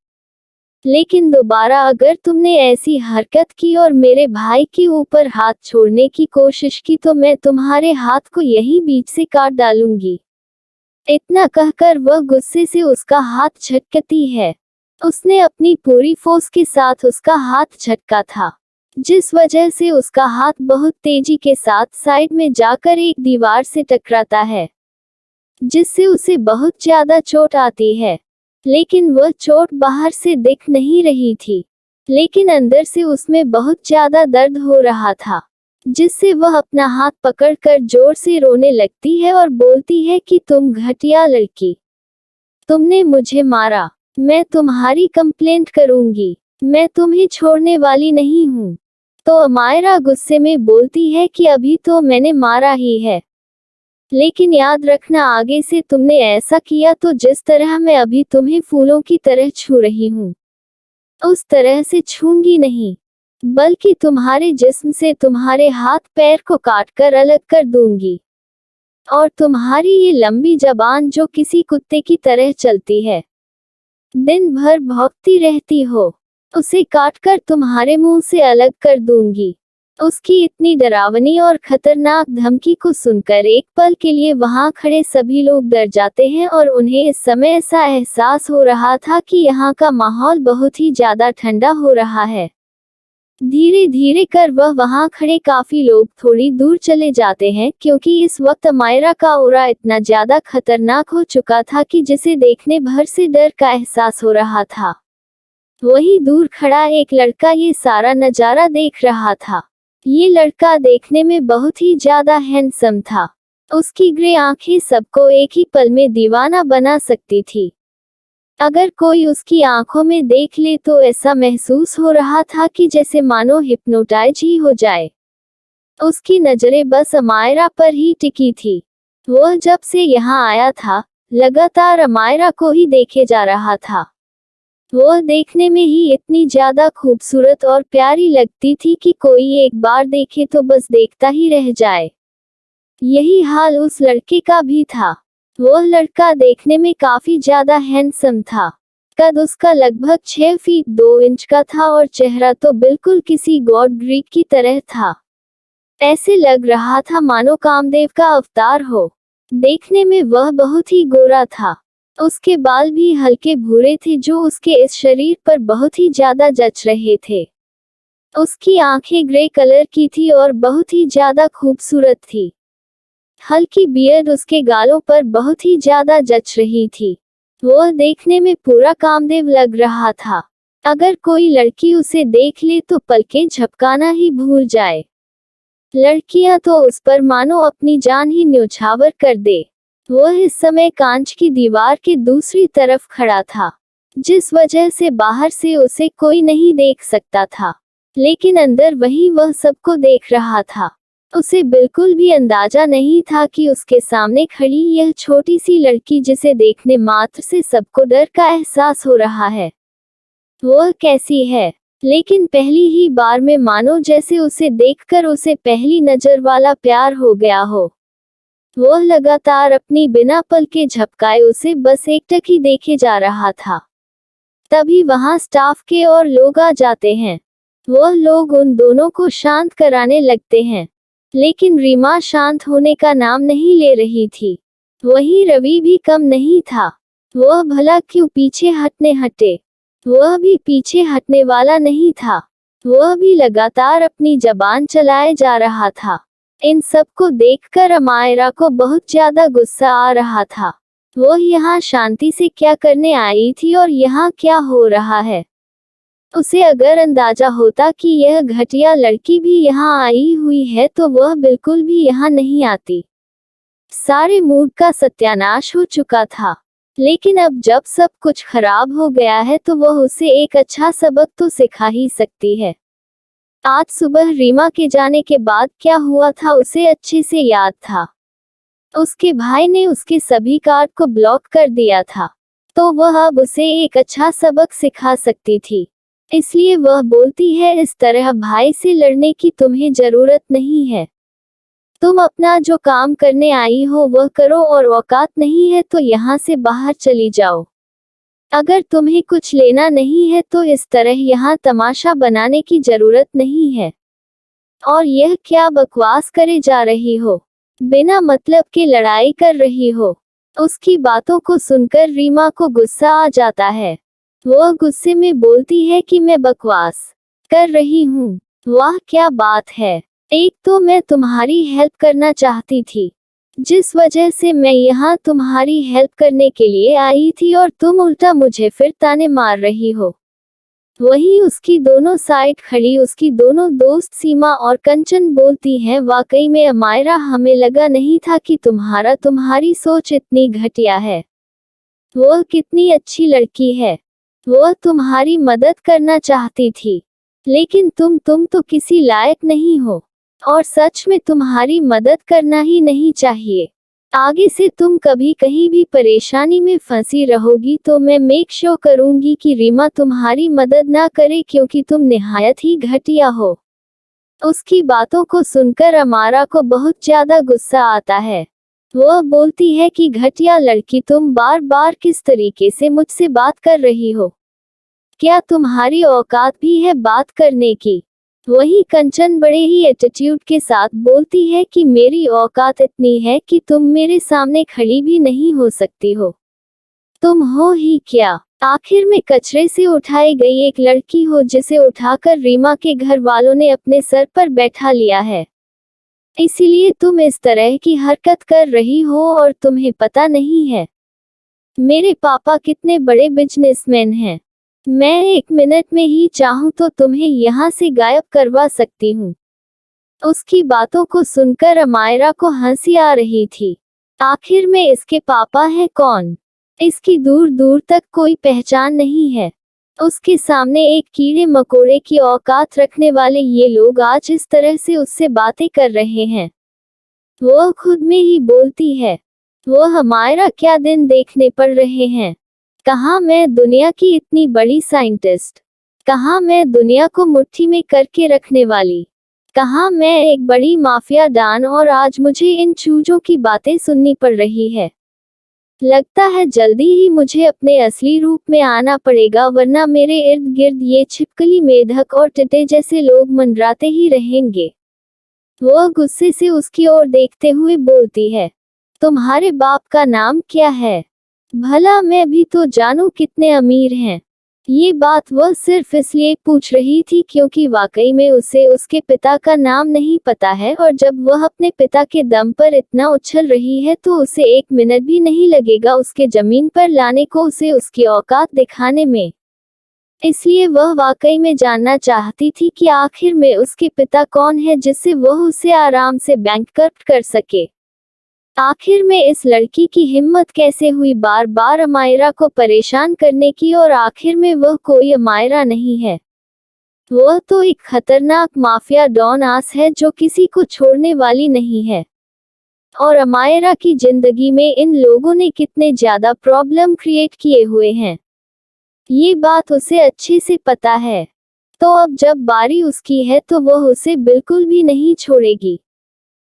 लेकिन दोबारा अगर तुमने ऐसी हरकत की और मेरे भाई के ऊपर हाथ छोड़ने की कोशिश की तो मैं तुम्हारे हाथ को यहीं बीच से काट डालूंगी। इतना कहकर वह गुस्से से उसका हाथ झटकती है। उसने अपनी पूरी फोर्स के साथ उसका हाथ झटका था, जिस वजह से उसका हाथ बहुत तेजी के साथ साइड में जाकर एक दीवार से टकराता है, जिससे उसे बहुत ज्यादा चोट आती है। लेकिन वह चोट बाहर से दिख नहीं रही थी, लेकिन अंदर से उसमें बहुत ज्यादा दर्द हो रहा था, जिससे वह अपना हाथ पकड़कर जोर से रोने लगती है और बोलती है कि तुम घटिया लड़की, तुमने मुझे मारा, मैं तुम्हारी कंप्लेंट करूंगी, मैं तुम्हें छोड़ने वाली नहीं हूँ। तो अमायरा गुस्से में बोलती है कि अभी तो मैंने मारा ही है, लेकिन याद रखना आगे से तुमने ऐसा किया तो जिस तरह मैं अभी तुम्हें फूलों की तरह छू रही हूँ, उस तरह से छूंगी नहीं, बल्कि तुम्हारे जिस्म से तुम्हारे हाथ पैर को काटकर अलग कर दूंगी। और तुम्हारी ये लंबी जबान जो किसी कुत्ते की तरह चलती है, दिन भर भौंकती रहती हो, उसे काटकर तुम्हारे मुंह से अलग कर दूंगी। उसकी इतनी डरावनी और खतरनाक धमकी को सुनकर एक पल के लिए वहां खड़े सभी लोग डर जाते हैं और उन्हें इस समय ऐसा एहसास हो रहा था कि यहाँ का माहौल बहुत ही ज्यादा ठंडा हो रहा है। धीरे धीरे कर वह वहां खड़े काफी लोग थोड़ी दूर चले जाते हैं, क्योंकि इस वक्त अमायरा का ऑरा इतना ज्यादा खतरनाक हो चुका था कि जिसे देखने भर से डर का एहसास हो रहा था। वहीं दूर खड़ा एक लड़का ये सारा नजारा देख रहा था। ये लड़का देखने में बहुत ही ज्यादा हैंडसम था। उसकी ग्रे आंखें सबको एक ही पल में दीवाना बना सकती थी। अगर कोई उसकी आंखों में देख ले तो ऐसा महसूस हो रहा था कि जैसे मानो हिप्नोटाइज ही हो जाए। उसकी नजरें बस अमायरा पर ही टिकी थी। वह जब से यहाँ आया था, लगातार अमायरा को ही देखे जा रहा था। वह देखने में ही इतनी ज्यादा खूबसूरत और प्यारी लगती थी कि कोई एक बार देखे तो बस देखता ही रह जाए। यही हाल उस लड़के का भी था। वह लड़का देखने में काफी ज्यादा हैंडसम था। कद उसका लगभग 6 फीट 2 इंच का था और चेहरा तो बिल्कुल किसी गॉड ग्रीक की तरह था। ऐसे लग रहा था मानो कामदेव का अवतार हो। देखने में वह बहुत ही गोरा था। उसके बाल भी हल्के भूरे थे जो उसके इस शरीर पर बहुत ही ज्यादा जच रहे थे। उसकी आंखें ग्रे कलर की थी और बहुत ही ज्यादा खूबसूरत थी। हल्की बियर्ड उसके गालों पर बहुत ही ज्यादा जच रही थी। वह देखने में पूरा कामदेव लग रहा था। अगर कोई लड़की उसे देख ले तो पलकें झपकाना ही भूल जाए। लड़कियां तो उस पर मानो अपनी जान ही न्योछावर कर दे। वह इस समय कांच की दीवार के दूसरी तरफ खड़ा था, जिस वजह से बाहर से उसे कोई नहीं देख सकता था, लेकिन अंदर वही वह सबको देख रहा था। उसे बिल्कुल भी अंदाजा नहीं था कि उसके सामने खड़ी यह छोटी सी लड़की, जिसे देखने मात्र से सबको डर का एहसास हो रहा है, वह कैसी है। लेकिन पहली ही बार में मानो जैसे उसे देखकर उसे पहली नजर वाला प्यार हो गया हो। वह लगातार अपनी बिना पलके झपकाए उसे बस एकटक ही देखे जा रहा था। तभी वहां स्टाफ के और लोग आ जाते हैं। वह लोग उन दोनों को शांत कराने लगते हैं, लेकिन रीमा शांत होने का नाम नहीं ले रही थी। वहीं रवि भी कम नहीं था। वह भला क्यों पीछे हटे, वह भी पीछे हटने वाला नहीं था। वह भी लगातार अपनी जबान चलाए जा रहा था। इन सब को देखकर अमायरा को बहुत ज्यादा गुस्सा आ रहा था। वह यहाँ शांति से क्या करने आई थी और यहाँ क्या हो रहा है। उसे अगर अंदाजा होता कि यह घटिया लड़की भी यहाँ आई हुई है तो वह बिल्कुल भी यहाँ नहीं आती। सारे मूड का सत्यानाश हो चुका था, लेकिन अब जब सब कुछ खराब हो गया है तो वह उसे एक अच्छा सबक तो सिखा ही सकती है। आज सुबह रीमा के जाने के बाद क्या हुआ था उसे अच्छे से याद था। उसके भाई ने उसके सभी कार्ड को ब्लॉक कर दिया था, तो वह अब उसे एक अच्छा सबक सिखा सकती थी। इसलिए वह बोलती है, इस तरह भाई से लड़ने की तुम्हें जरूरत नहीं है। तुम अपना जो काम करने आई हो वह करो, और औकात नहीं है तो यहाँ से बाहर चली जाओ। अगर तुम्हें कुछ लेना नहीं है तो इस तरह यहाँ तमाशा बनाने की जरूरत नहीं है। और यह क्या बकवास करे जा रही हो, बिना मतलब के लड़ाई कर रही हो। उसकी बातों को सुनकर रीमा को गुस्सा आ जाता है। वह गुस्से में बोलती है कि मैं बकवास कर रही हूँ? वाह क्या बात है। एक तो मैं तुम्हारी हेल्प करना चाहती थी, जिस वजह से मैं यहाँ तुम्हारी हेल्प करने के लिए आई थी, और तुम उल्टा मुझे फिर ताने मार रही हो। वहीं उसकी दोनों साइड खड़ी उसकी दोनों दोस्त सीमा और कंचन बोलती हैं, वाकई में अमायरा, हमें लगा नहीं था कि तुम्हारी सोच इतनी घटिया है। वह कितनी अच्छी लड़की है, वह तुम्हारी मदद करना चाहती थी, लेकिन तुम तो किसी लायक नहीं हो, और सच में तुम्हारी मदद करना ही नहीं चाहिए। आगे से तुम कभी कहीं भी परेशानी में फंसी रहोगी तो मैं मेक श्योर करूंगी कि रीमा तुम्हारी मदद ना करे, क्योंकि तुम निहायत ही घटिया हो। उसकी बातों को सुनकर अमारा को बहुत ज्यादा गुस्सा आता है। वह बोलती है कि घटिया लड़की, तुम बार बार किस तरीके से मुझसे बात कर रही हो? क्या तुम्हारी औकात भी है बात करने की? वही कंचन बड़े ही एटीट्यूड के साथ बोलती है कि मेरी औकात इतनी है कि तुम मेरे सामने खड़ी भी नहीं हो सकती हो। तुम हो ही क्या? आखिर में कचरे से उठाई गई एक लड़की हो, जिसे उठाकर रीमा के घर वालों ने अपने सर पर बैठा लिया है। इसीलिए तुम इस तरह की हरकत कर रही हो, और तुम्हें पता नहीं है मेरे पापा कितने बड़े बिजनेसमैन हैं। मैं 1 मिनट में ही चाहूँ तो तुम्हें यहाँ से गायब करवा सकती हूँ। उसकी बातों को सुनकर अमायरा को हंसी आ रही थी। आखिर में इसके पापा हैं कौन? इसकी दूर दूर तक कोई पहचान नहीं है। उसके सामने एक कीड़े मकोड़े की औकात रखने वाले ये लोग आज इस तरह से उससे बातें कर रहे हैं। वह खुद में ही बोलती है, वह अमायरा क्या दिन देखने पड़ रहे हैं। कहाँ मैं दुनिया की इतनी बड़ी साइंटिस्ट, कहाँ मैं दुनिया को मुट्ठी में करके रखने वाली, कहाँ मैं एक बड़ी माफिया डॉन, और आज मुझे इन चूजों की बातें सुननी पड़ रही है। लगता है जल्दी ही मुझे अपने असली रूप में आना पड़ेगा, वरना मेरे इर्द गिर्द ये छिपकली, मेढक और टिड्डे जैसे लोग मंडराते ही रहेंगे। वह गुस्से से उसकी ओर देखते हुए बोलती है, तुम्हारे बाप का नाम क्या है? भला मैं भी तो जानूं कितने अमीर हैं। ये बात वह सिर्फ इसलिए पूछ रही थी क्योंकि वाकई में उसे उसके पिता का नाम नहीं पता है, और जब वह अपने पिता के दम पर इतना उछल रही है तो उसे 1 मिनट भी नहीं लगेगा उसके जमीन पर लाने को, उसे उसकी औकात दिखाने में। इसलिए वह वाकई में जानना चाहती थी कि आखिर में उसके पिता कौन है, जिससे वह उसे आराम से बैंकरप्ट कर सके। आखिर में इस लड़की की हिम्मत कैसे हुई बार बार अमायरा को परेशान करने की, और आखिर में वह कोई अमायरा नहीं है, वह तो एक खतरनाक माफिया डॉन आस है जो किसी को छोड़ने वाली नहीं है। और अमायरा की जिंदगी में इन लोगों ने कितने ज्यादा प्रॉब्लम क्रिएट किए हुए हैं, ये बात उसे अच्छे से पता है। तो अब जब बारी उसकी है तो वह उसे बिल्कुल भी नहीं छोड़ेगी।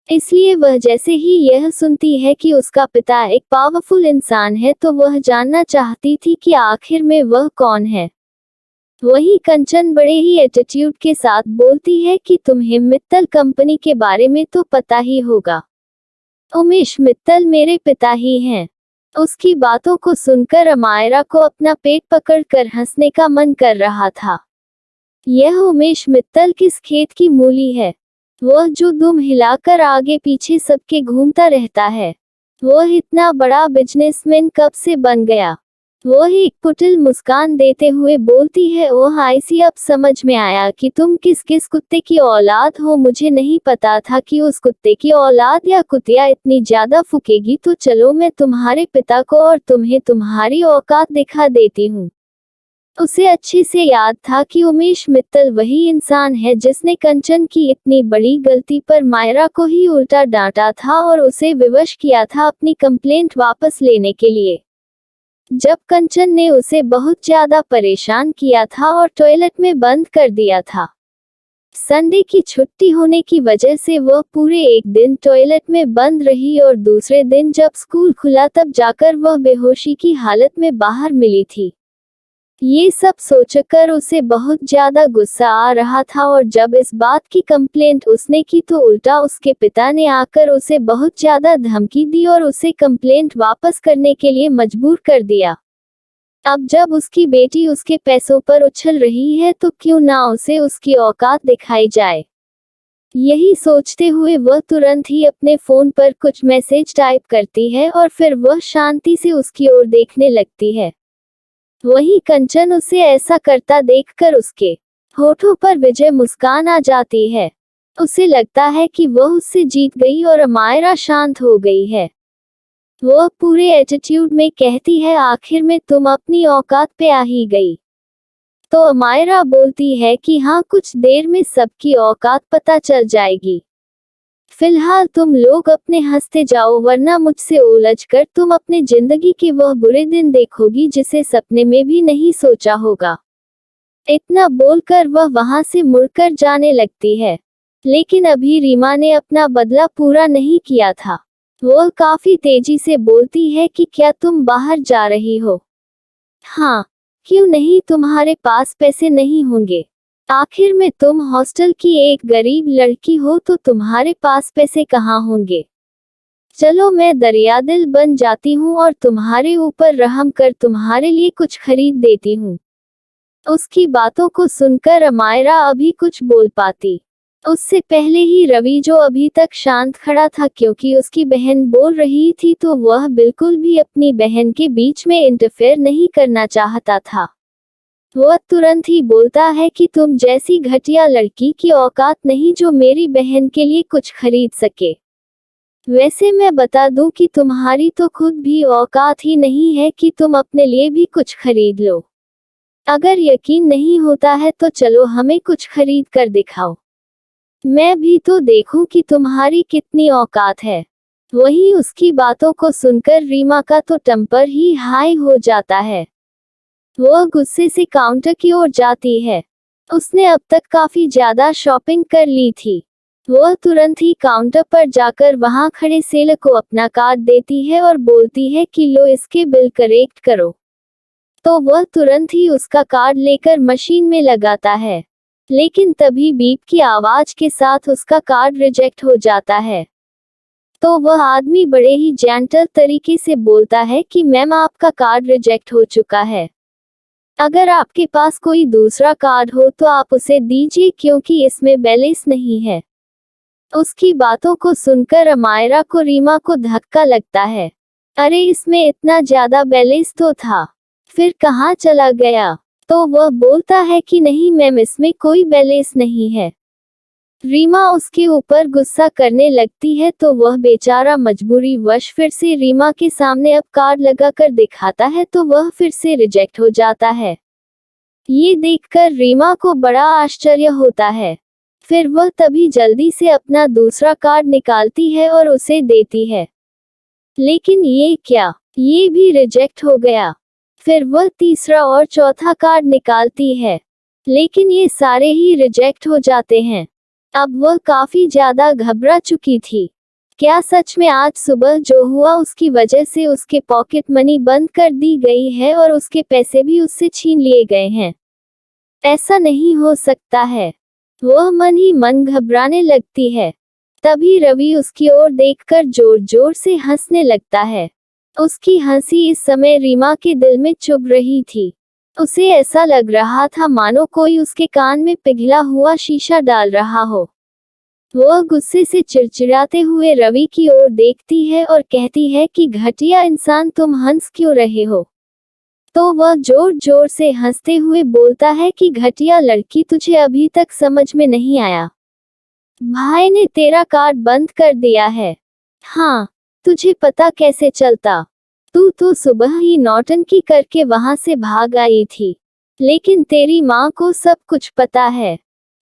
इसलिए वह जैसे ही यह सुनती है कि उसका पिता एक पावरफुल इंसान है तो वह जानना चाहती थी कि आखिर में वह कौन है। वही कंचन बड़े ही एटीट्यूड के साथ बोलती है कि तुम्हें मित्तल कंपनी के बारे में तो पता ही होगा, उमेश मित्तल मेरे पिता ही हैं। उसकी बातों को सुनकर अमायरा को अपना पेट पकड़कर हंसने का मन कर रहा था। यह उमेश मित्तल किस खेत की मूली है, वह जो दुम हिलाकर आगे पीछे सबके घूमता रहता है, वह इतना बड़ा बिजनेसमैन कब से बन गया। वह एक कुटिल मुस्कान देते हुए बोलती है, ओह आईसी अब समझ में आया कि तुम किस किस कुत्ते की औलाद हो। मुझे नहीं पता था कि उस कुत्ते की औलाद या कुतिया इतनी ज्यादा फूकेगी। तो चलो मैं तुम्हारे पिता को और तुम्हें तुम्हारी औकात दिखा देती हूँ। उसे अच्छे से याद था कि उमेश मित्तल वही इंसान है जिसने कंचन की इतनी बड़ी गलती पर मायरा को ही उल्टा डांटा था और उसे विवश किया था अपनी कंप्लेंट वापस लेने के लिए। जब कंचन ने उसे बहुत ज्यादा परेशान किया था और टॉयलेट में बंद कर दिया था। संडे की छुट्टी होने की वजह से वह पूरे एक दिन टॉयलेट में बंद रही और दूसरे दिन जब स्कूल खुला तब जाकर वह बेहोशी की हालत में बाहर मिली थी। ये सब सोचकर उसे बहुत ज्यादा गुस्सा आ रहा था और जब इस बात की कंप्लेंट उसने की तो उल्टा उसके पिता ने आकर उसे बहुत ज्यादा धमकी दी और उसे कंप्लेंट वापस करने के लिए मजबूर कर दिया। अब जब उसकी बेटी उसके पैसों पर उछल रही है तो क्यों ना उसे उसकी औकात दिखाई जाए। यही सोचते हुए वह तुरंत ही अपने फोन पर कुछ मैसेज टाइप करती है और फिर वह शांति से उसकी ओर देखने लगती है। वही कंचन उसे ऐसा करता देखकर उसके होठों पर विजय मुस्कान आ जाती है। उसे लगता है कि वह उससे जीत गई और अमायरा शांत हो गई है। वह पूरे एटीट्यूड में कहती है, आखिर में तुम अपनी औकात पे आ ही गई। तो अमायरा बोलती है कि हाँ, कुछ देर में सबकी औकात पता चल जाएगी। फिलहाल तुम लोग अपने हंसते जाओ वरना मुझसे उलझकर तुम अपने जिंदगी के वह बुरे दिन देखोगी जिसे सपने में भी नहीं सोचा होगा। इतना बोलकर वह वहां से मुड़कर जाने लगती है। लेकिन अभी रीमा ने अपना बदला पूरा नहीं किया था। वह काफी तेजी से बोलती है कि क्या तुम बाहर जा रही हो? हाँ, क्यों नहीं, तुम्हारे पास पैसे नहीं होंगे? आखिर में तुम हॉस्टल की एक गरीब लड़की हो तो तुम्हारे पास पैसे कहाँ होंगे? चलो मैं दरियादिल बन जाती हूँ और तुम्हारे ऊपर रहम कर तुम्हारे लिए कुछ खरीद देती हूँ। उसकी बातों को सुनकर अमायरा अभी कुछ बोल पाती। उससे पहले ही रवि, जो अभी तक शांत खड़ा था क्योंकि उसकी बहन बोल रही थी, तो वह बिल्कुल भी अपनी बहन के बीच में इंटरफेयर नहीं करना चाहता था। वह तुरंत ही बोलता है कि तुम जैसी घटिया लड़की की औकात नहीं जो मेरी बहन के लिए कुछ खरीद सके। वैसे मैं बता दूं कि तुम्हारी तो खुद भी औकात ही नहीं है कि तुम अपने लिए भी कुछ खरीद लो। अगर यकीन नहीं होता है तो चलो हमें कुछ खरीद कर दिखाओ, मैं भी तो देखूं कि तुम्हारी कितनी औकात है। वही उसकी बातों को सुनकर रीमा का तो टेम्पर ही हाई हो जाता है। वह गुस्से से काउंटर की ओर जाती है। उसने अब तक काफी ज्यादा शॉपिंग कर ली थी। वह तुरंत ही काउंटर पर जाकर वहां खड़े सेलर को अपना कार्ड देती है और बोलती है कि लो इसके बिल करेक्ट करो। तो वह तुरंत ही उसका कार्ड लेकर मशीन में लगाता है, लेकिन तभी बीप की आवाज के साथ उसका कार्ड रिजेक्ट हो जाता है। तो वह आदमी बड़े ही जेंटल तरीके से बोलता है कि मैम, आपका कार्ड रिजेक्ट हो चुका है। अगर आपके पास कोई दूसरा कार्ड हो तो आप उसे दीजिए क्योंकि इसमें बैलेंस नहीं है। उसकी बातों को सुनकर अमायरा को रीमा को धक्का लगता है। अरे, इसमें इतना ज्यादा बैलेंस तो था, फिर कहाँ चला गया? तो वह बोलता है कि नहीं मैम, इसमें कोई बैलेंस नहीं है। रीमा उसके ऊपर गुस्सा करने लगती है तो वह बेचारा मजबूरी वश फिर से रीमा के सामने अब कार्ड लगाकर दिखाता है तो वह फिर से रिजेक्ट हो जाता है। ये देखकर रीमा को बड़ा आश्चर्य होता है। फिर वह तभी जल्दी से अपना दूसरा कार्ड निकालती है और उसे देती है। लेकिन ये क्या, ये भी रिजेक्ट हो गया। फिर वह तीसरा और चौथा कार्ड निकालती है, लेकिन ये सारे ही रिजेक्ट हो जाते हैं। अब वह काफी ज्यादा घबरा चुकी थी। क्या सच में आज सुबह जो हुआ उसकी वजह से उसके पॉकेट मनी बंद कर दी गई है और उसके पैसे भी उससे छीन लिए गए हैं? ऐसा नहीं हो सकता है। वह मन ही मन घबराने लगती है। तभी रवि उसकी ओर देखकर जोर जोर से हंसने लगता है। उसकी हंसी इस समय रीमा के दिल में चुभ रही थी। उसे ऐसा लग रहा था मानो कोई उसके कान में पिघला हुआ शीशा डाल रहा हो। वह गुस्से से चिड़चिड़ाते हुए रवि की ओर देखती है और कहती है कि घटिया इंसान, तुम हंस क्यों रहे हो? तो वह जोर जोर से हंसते हुए बोलता है कि घटिया लड़की, तुझे अभी तक समझ में नहीं आया? भाई ने तेरा कार्ड बंद कर दिया है। हाँ, तुझे पता कैसे चलता? तू तो सुबह ही नौटंकी करके वहां से भाग आई थी। लेकिन तेरी माँ को सब कुछ पता है।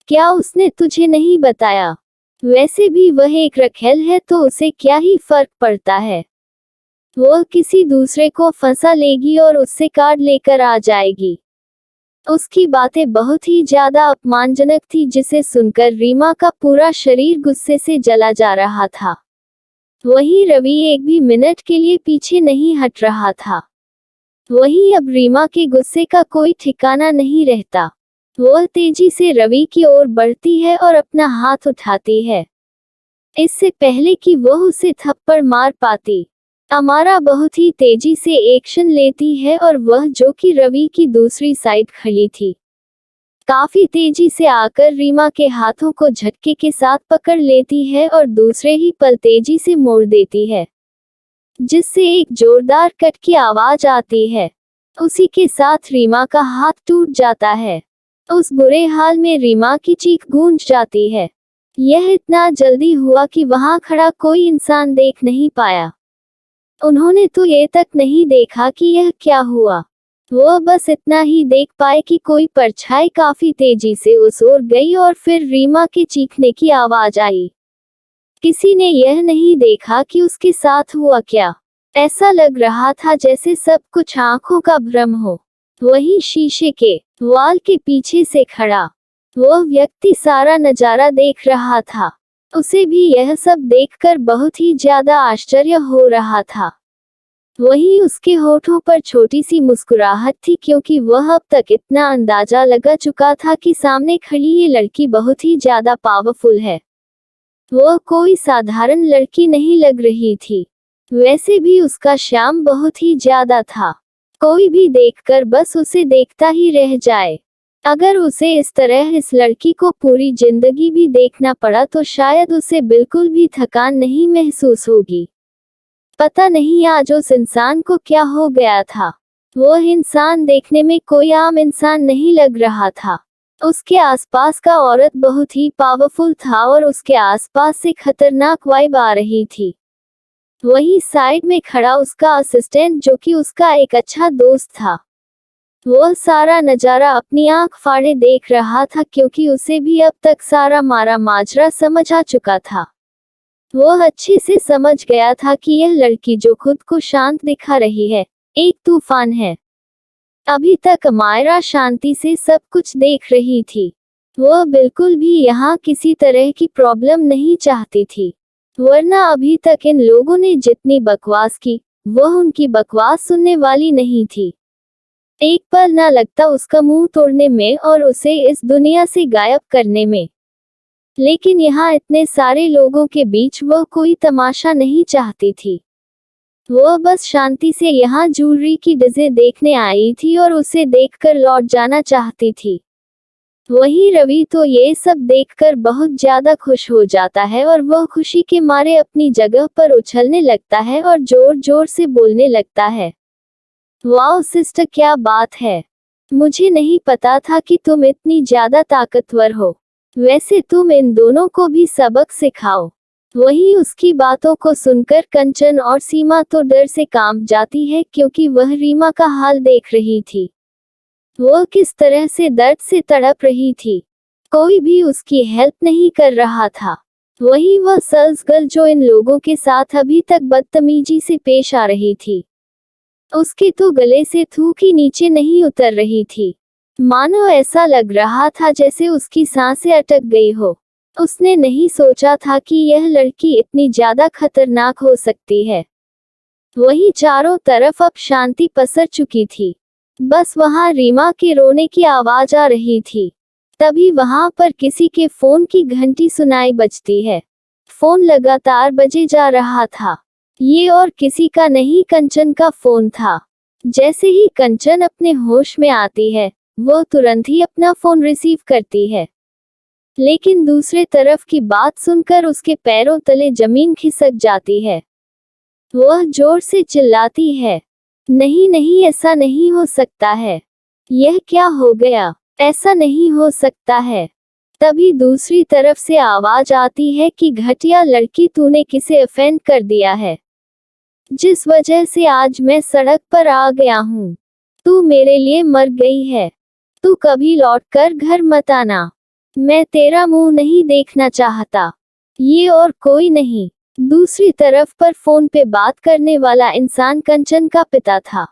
क्या उसने तुझे नहीं बताया? वैसे भी वह एक रखेल है तो उसे क्या ही फर्क पड़ता है। वह किसी दूसरे को फंसा लेगी और उससे कार्ड लेकर आ जाएगी। उसकी बातें बहुत ही ज्यादा अपमानजनक थी, जिसे सुनकर रीमा का पूरा शरीर गुस्से से जला जा रहा था। वहीं रवि एक भी मिनट के लिए पीछे नहीं हट रहा था। वहीं अब रीमा के गुस्से का कोई ठिकाना नहीं रहता। वह तेजी से रवि की ओर बढ़ती है और अपना हाथ उठाती है, इससे पहले कि वह उसे थप्पड़ मार पाती। अमारा बहुत ही तेजी से एक्शन लेती है और वह, जो कि रवि की दूसरी साइड खड़ी थी, काफी तेजी से आकर रीमा के हाथों को झटके के साथ पकड़ लेती है और दूसरे ही पल तेजी से मोड़ देती है, जिससे एक जोरदार कट की आवाज आती है। उसी के साथ रीमा का हाथ टूट जाता है। उस बुरे हाल में रीमा की चीख गूंज जाती है। यह इतना जल्दी हुआ कि वहां खड़ा कोई इंसान देख नहीं पाया। उन्होंने तो ये तक नहीं देखा कि यह क्या हुआ। वह बस इतना ही देख पाए कि कोई परछाई काफी तेजी से उस ओर गई और फिर रीमा के चीखने की आवाज आई। किसी ने यह नहीं देखा कि उसके साथ हुआ क्या। ऐसा लग रहा था जैसे सब कुछ आंखों का भ्रम हो। वहीं शीशे के वॉल के पीछे से खड़ा वह व्यक्ति सारा नजारा देख रहा था। उसे भी यह सब देखकर बहुत ही ज्यादा आश्चर्य हो रहा था। वहीं उसके होठों पर छोटी सी मुस्कुराहट थी, क्योंकि वह अब तक इतना अंदाजा लगा चुका था कि सामने खड़ी ये लड़की बहुत ही ज्यादा पावरफुल है। वह कोई साधारण लड़की नहीं लग रही थी। वैसे भी उसका श्याम बहुत ही ज्यादा था। कोई भी देखकर बस उसे देखता ही रह जाए। अगर उसे इस तरह इस लड़की को पूरी जिंदगी भी देखना पड़ा तो शायद उसे बिल्कुल भी थकान नहीं महसूस होगी। पता नहीं आज उस इंसान को क्या हो गया था। वह इंसान देखने में कोई आम इंसान नहीं लग रहा था। उसके आसपास का औरत बहुत ही पावरफुल था और उसके आसपास से खतरनाक वाइब आ रही थी। वहीं साइड में खड़ा उसका असिस्टेंट, जो कि उसका एक अच्छा दोस्त था। वह सारा नजारा अपनी आंख फाड़े देख रहा था, क्योंकि उसे भी अब तक सारा मारा माजरा समझ आ चुका था। वह अच्छे से समझ गया था कि यह लड़की जो खुद को शांत दिखा रही है, एक तूफान है। अभी तक मायरा शांति से सब कुछ देख रही थी। वह बिल्कुल भी यहाँ किसी तरह की प्रॉब्लम नहीं चाहती थी, वरना अभी तक इन लोगों ने जितनी बकवास की, वह उनकी बकवास सुनने वाली नहीं थी। एक पल ना लगता उसका मुंह तोड़ने में और उसे इस दुनिया से गायब करने में। लेकिन यहाँ इतने सारे लोगों के बीच वह कोई तमाशा नहीं चाहती थी। वह बस शांति से यहाँ ज्वेलरी की डिज़ाइन देखने आई थी और उसे देखकर लौट जाना चाहती थी। वहीं रवि तो ये सब देखकर बहुत ज्यादा खुश हो जाता है और वह खुशी के मारे अपनी जगह पर उछलने लगता है और जोर जोर से बोलने लगता है, वाओ सिस्टर, क्या बात है। मुझे नहीं पता था कि तुम इतनी ज्यादा ताकतवर हो। वैसे तुम इन दोनों को भी सबक सिखाओ। वही उसकी बातों को सुनकर कंचन और सीमा तो डर से कांप जाती है, क्योंकि वह रीमा का हाल देख रही थी। वह किस तरह से दर्द से तड़प रही थी। कोई भी उसकी हेल्प नहीं कर रहा था। वही वह सेल्स गर्ल जो इन लोगों के साथ अभी तक बदतमीजी से पेश आ रही थी। उसके तो गले से थूक ही नीचे नहीं उतर रही थी। मानो ऐसा लग रहा था जैसे उसकी सांसें अटक गई हो। उसने नहीं सोचा था कि यह लड़की इतनी ज्यादा खतरनाक हो सकती है। वही चारों तरफ अब शांति पसर चुकी थी। बस वहां रीमा के रोने की आवाज आ रही थी। तभी वहां पर किसी के फोन की घंटी सुनाई बजती है। फोन लगातार बजे जा रहा था। ये और किसी का नहीं, कंचन का फोन था। जैसे ही कंचन अपने होश में आती है, वो तुरंत ही अपना फोन रिसीव करती है। लेकिन दूसरे तरफ की बात सुनकर उसके पैरों तले जमीन खिसक जाती है। वह जोर से चिल्लाती है, नहीं नहीं, ऐसा नहीं हो सकता है। यह क्या हो गया? ऐसा नहीं हो सकता है। तभी दूसरी तरफ से आवाज आती है कि घटिया लड़की, तूने किसे ऑफेंड कर दिया है, जिस वजह से आज मैं सड़क पर आ गया हूँ। तू मेरे लिए मर गई है। तू कभी लौटकर घर मत आना। मैं तेरा मुंह नहीं देखना चाहता। ये और कोई नहीं। दूसरी तरफ पर फोन पे बात करने वाला इंसान कंचन का पिता था,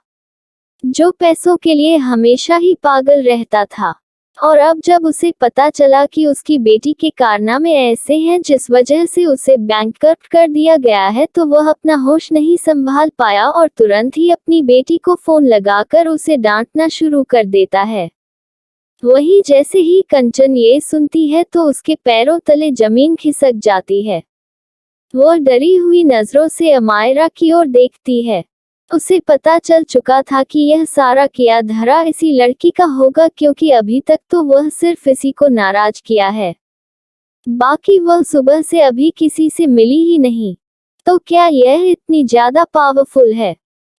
जो पैसों के लिए हमेशा ही पागल रहता था। और अब जब उसे पता चला कि उसकी बेटी के कारनामे ऐसे हैं जिस वजह से उसे बैंकरप्ट कर दिया गया है, तो वह अपना होश नहीं संभाल पाया और तुरंत ही अपनी बेटी को फोन लगाकर उसे डांटना शुरू कर देता है। वही जैसे ही कंचन ये सुनती है तो उसके पैरों तले जमीन खिसक जाती है। वह डरी हुई नजरों से अमायरा की ओर देखती है। उसे पता चल चुका था कि यह सारा किया धरा इसी लड़की का होगा, क्योंकि अभी तक तो वह सिर्फ इसी को नाराज किया है। बाकी वह सुबह से अभी किसी से मिली ही नहीं। तो क्या यह इतनी ज्यादा पावरफुल है?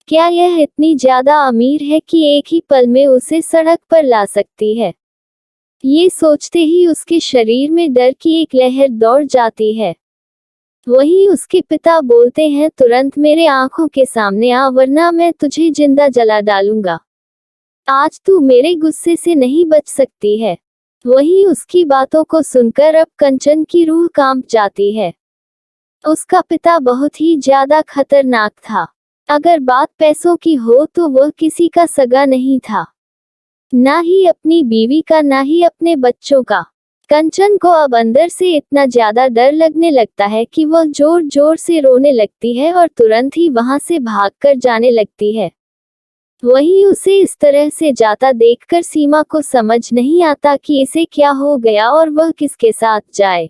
क्या यह इतनी ज्यादा अमीर है कि एक ही पल में उसे सड़क पर ला सकती है? ये सोचते ही उसके शरीर में डर की एक लहर दौड़ जाती है। वही उसके पिता बोलते हैं, तुरंत मेरे आंखों के सामने आ, वरना मैं तुझे जिंदा जला डालूंगा। आज तू मेरे गुस्से से नहीं बच सकती है। वही उसकी बातों को सुनकर अब कंचन की रूह कांप जाती है। उसका पिता बहुत ही ज्यादा खतरनाक था। अगर बात पैसों की हो तो वह किसी का सगा नहीं था, ना ही अपनी बीवी का, ना ही अपने बच्चों का। कंचन को अब अंदर से इतना ज्यादा डर लगने लगता है कि वह जोर जोर से रोने लगती है और तुरंत ही वहां से भागकर जाने लगती है। वही उसे इस तरह से जाता देखकर सीमा को समझ नहीं आता कि इसे क्या हो गया और वह किसके साथ जाए।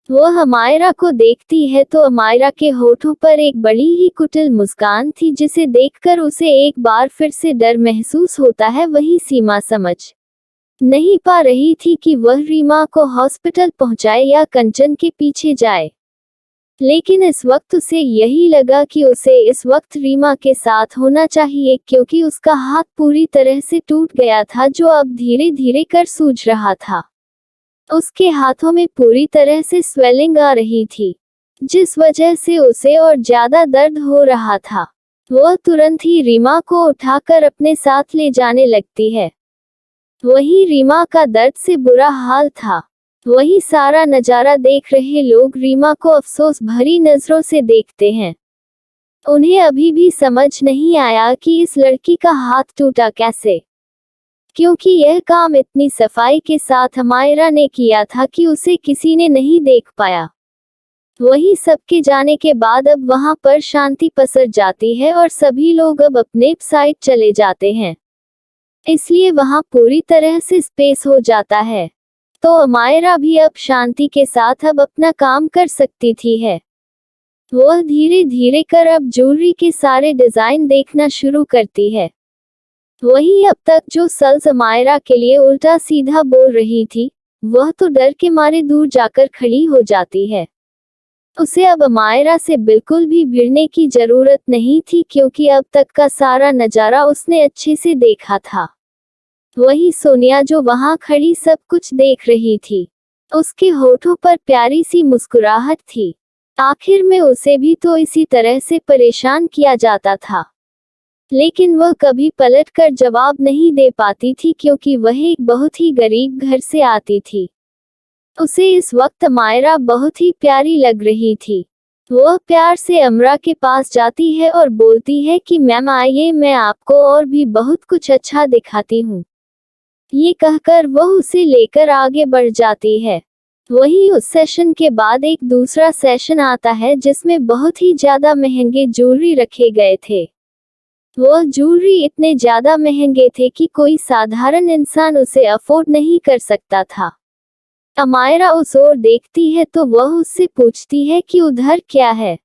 वह अमायरा को देखती है तो अमायरा के होठों पर एक बड़ी ही कुटिल मुस्कान थी, जिसे देखकर उसे एक बार फिर से डर महसूस होता है। वही सीमा समझ नहीं पा रही थी कि वह रीमा को हॉस्पिटल पहुंचाए या कंचन के पीछे जाए। लेकिन इस वक्त उसे यही लगा कि उसे इस वक्त रीमा के साथ होना चाहिए, क्योंकि उसका हाथ पूरी तरह से टूट गया था, जो अब धीरे धीरे कर सूज रहा था। उसके हाथों में पूरी तरह से स्वेलिंग आ रही थी, जिस वजह से उसे और ज्यादा दर्द हो रहा था। वह तुरंत ही रीमा को उठाकर अपने साथ ले जाने लगती है। वही रीमा का दर्द से बुरा हाल था। वही सारा नजारा देख रहे लोग रीमा को अफसोस भरी नजरों से देखते हैं। उन्हें अभी भी समझ नहीं आया कि इस लड़की का हाथ टूटा कैसे, क्योंकि यह काम इतनी सफाई के साथ अमायरा ने किया था कि उसे किसी ने नहीं देख पाया। वही सबके जाने के बाद अब वहां पर शांति पसर जाती है और सभी लोग अब अपने साइड चले जाते हैं, इसलिए वहां पूरी तरह से स्पेस हो जाता है। तो अमायरा भी अब शांति के साथ अब अपना काम कर सकती थी है। वह धीरे धीरे कर अब ज्वेलरी के सारे डिजाइन देखना शुरू करती है। वही अब तक जो सल्स अमायरा के लिए उल्टा सीधा बोल रही थी, वह तो डर के मारे दूर जाकर खड़ी हो जाती है। उसे अब अमायरा से बिल्कुल भी भिड़ने की जरूरत नहीं थी, क्योंकि अब तक का सारा नजारा उसने अच्छे से देखा था। वही सोनिया जो वहां खड़ी सब कुछ देख रही थी। उसके होठों पर प्यारी सी मुस्कुराहट थी। आखिर में उसे भी तो इसी तरह से परेशान किया जाता था, लेकिन वह कभी पलटकर जवाब नहीं दे पाती थी क्योंकि वह एक बहुत ही गरीब घर से आती थी। उसे इस वक्त मायरा बहुत ही प्यारी लग रही थी। वह प्यार से अमरा के पास जाती है और बोलती है कि मैम आइए, मैं आपको और भी बहुत कुछ अच्छा दिखाती हूँ। ये कहकर वह उसे लेकर आगे बढ़ जाती है। वहीं उस सेशन के बाद एक दूसरा सेशन आता है जिसमें बहुत ही ज्यादा महंगे ज्वेलरी रखे गए थे। वह ज्वेलरी इतने ज्यादा महंगे थे कि कोई साधारण इंसान उसे अफोर्ड नहीं कर सकता था। अमायरा उस ओर देखती है तो वह उससे पूछती है कि उधर क्या है,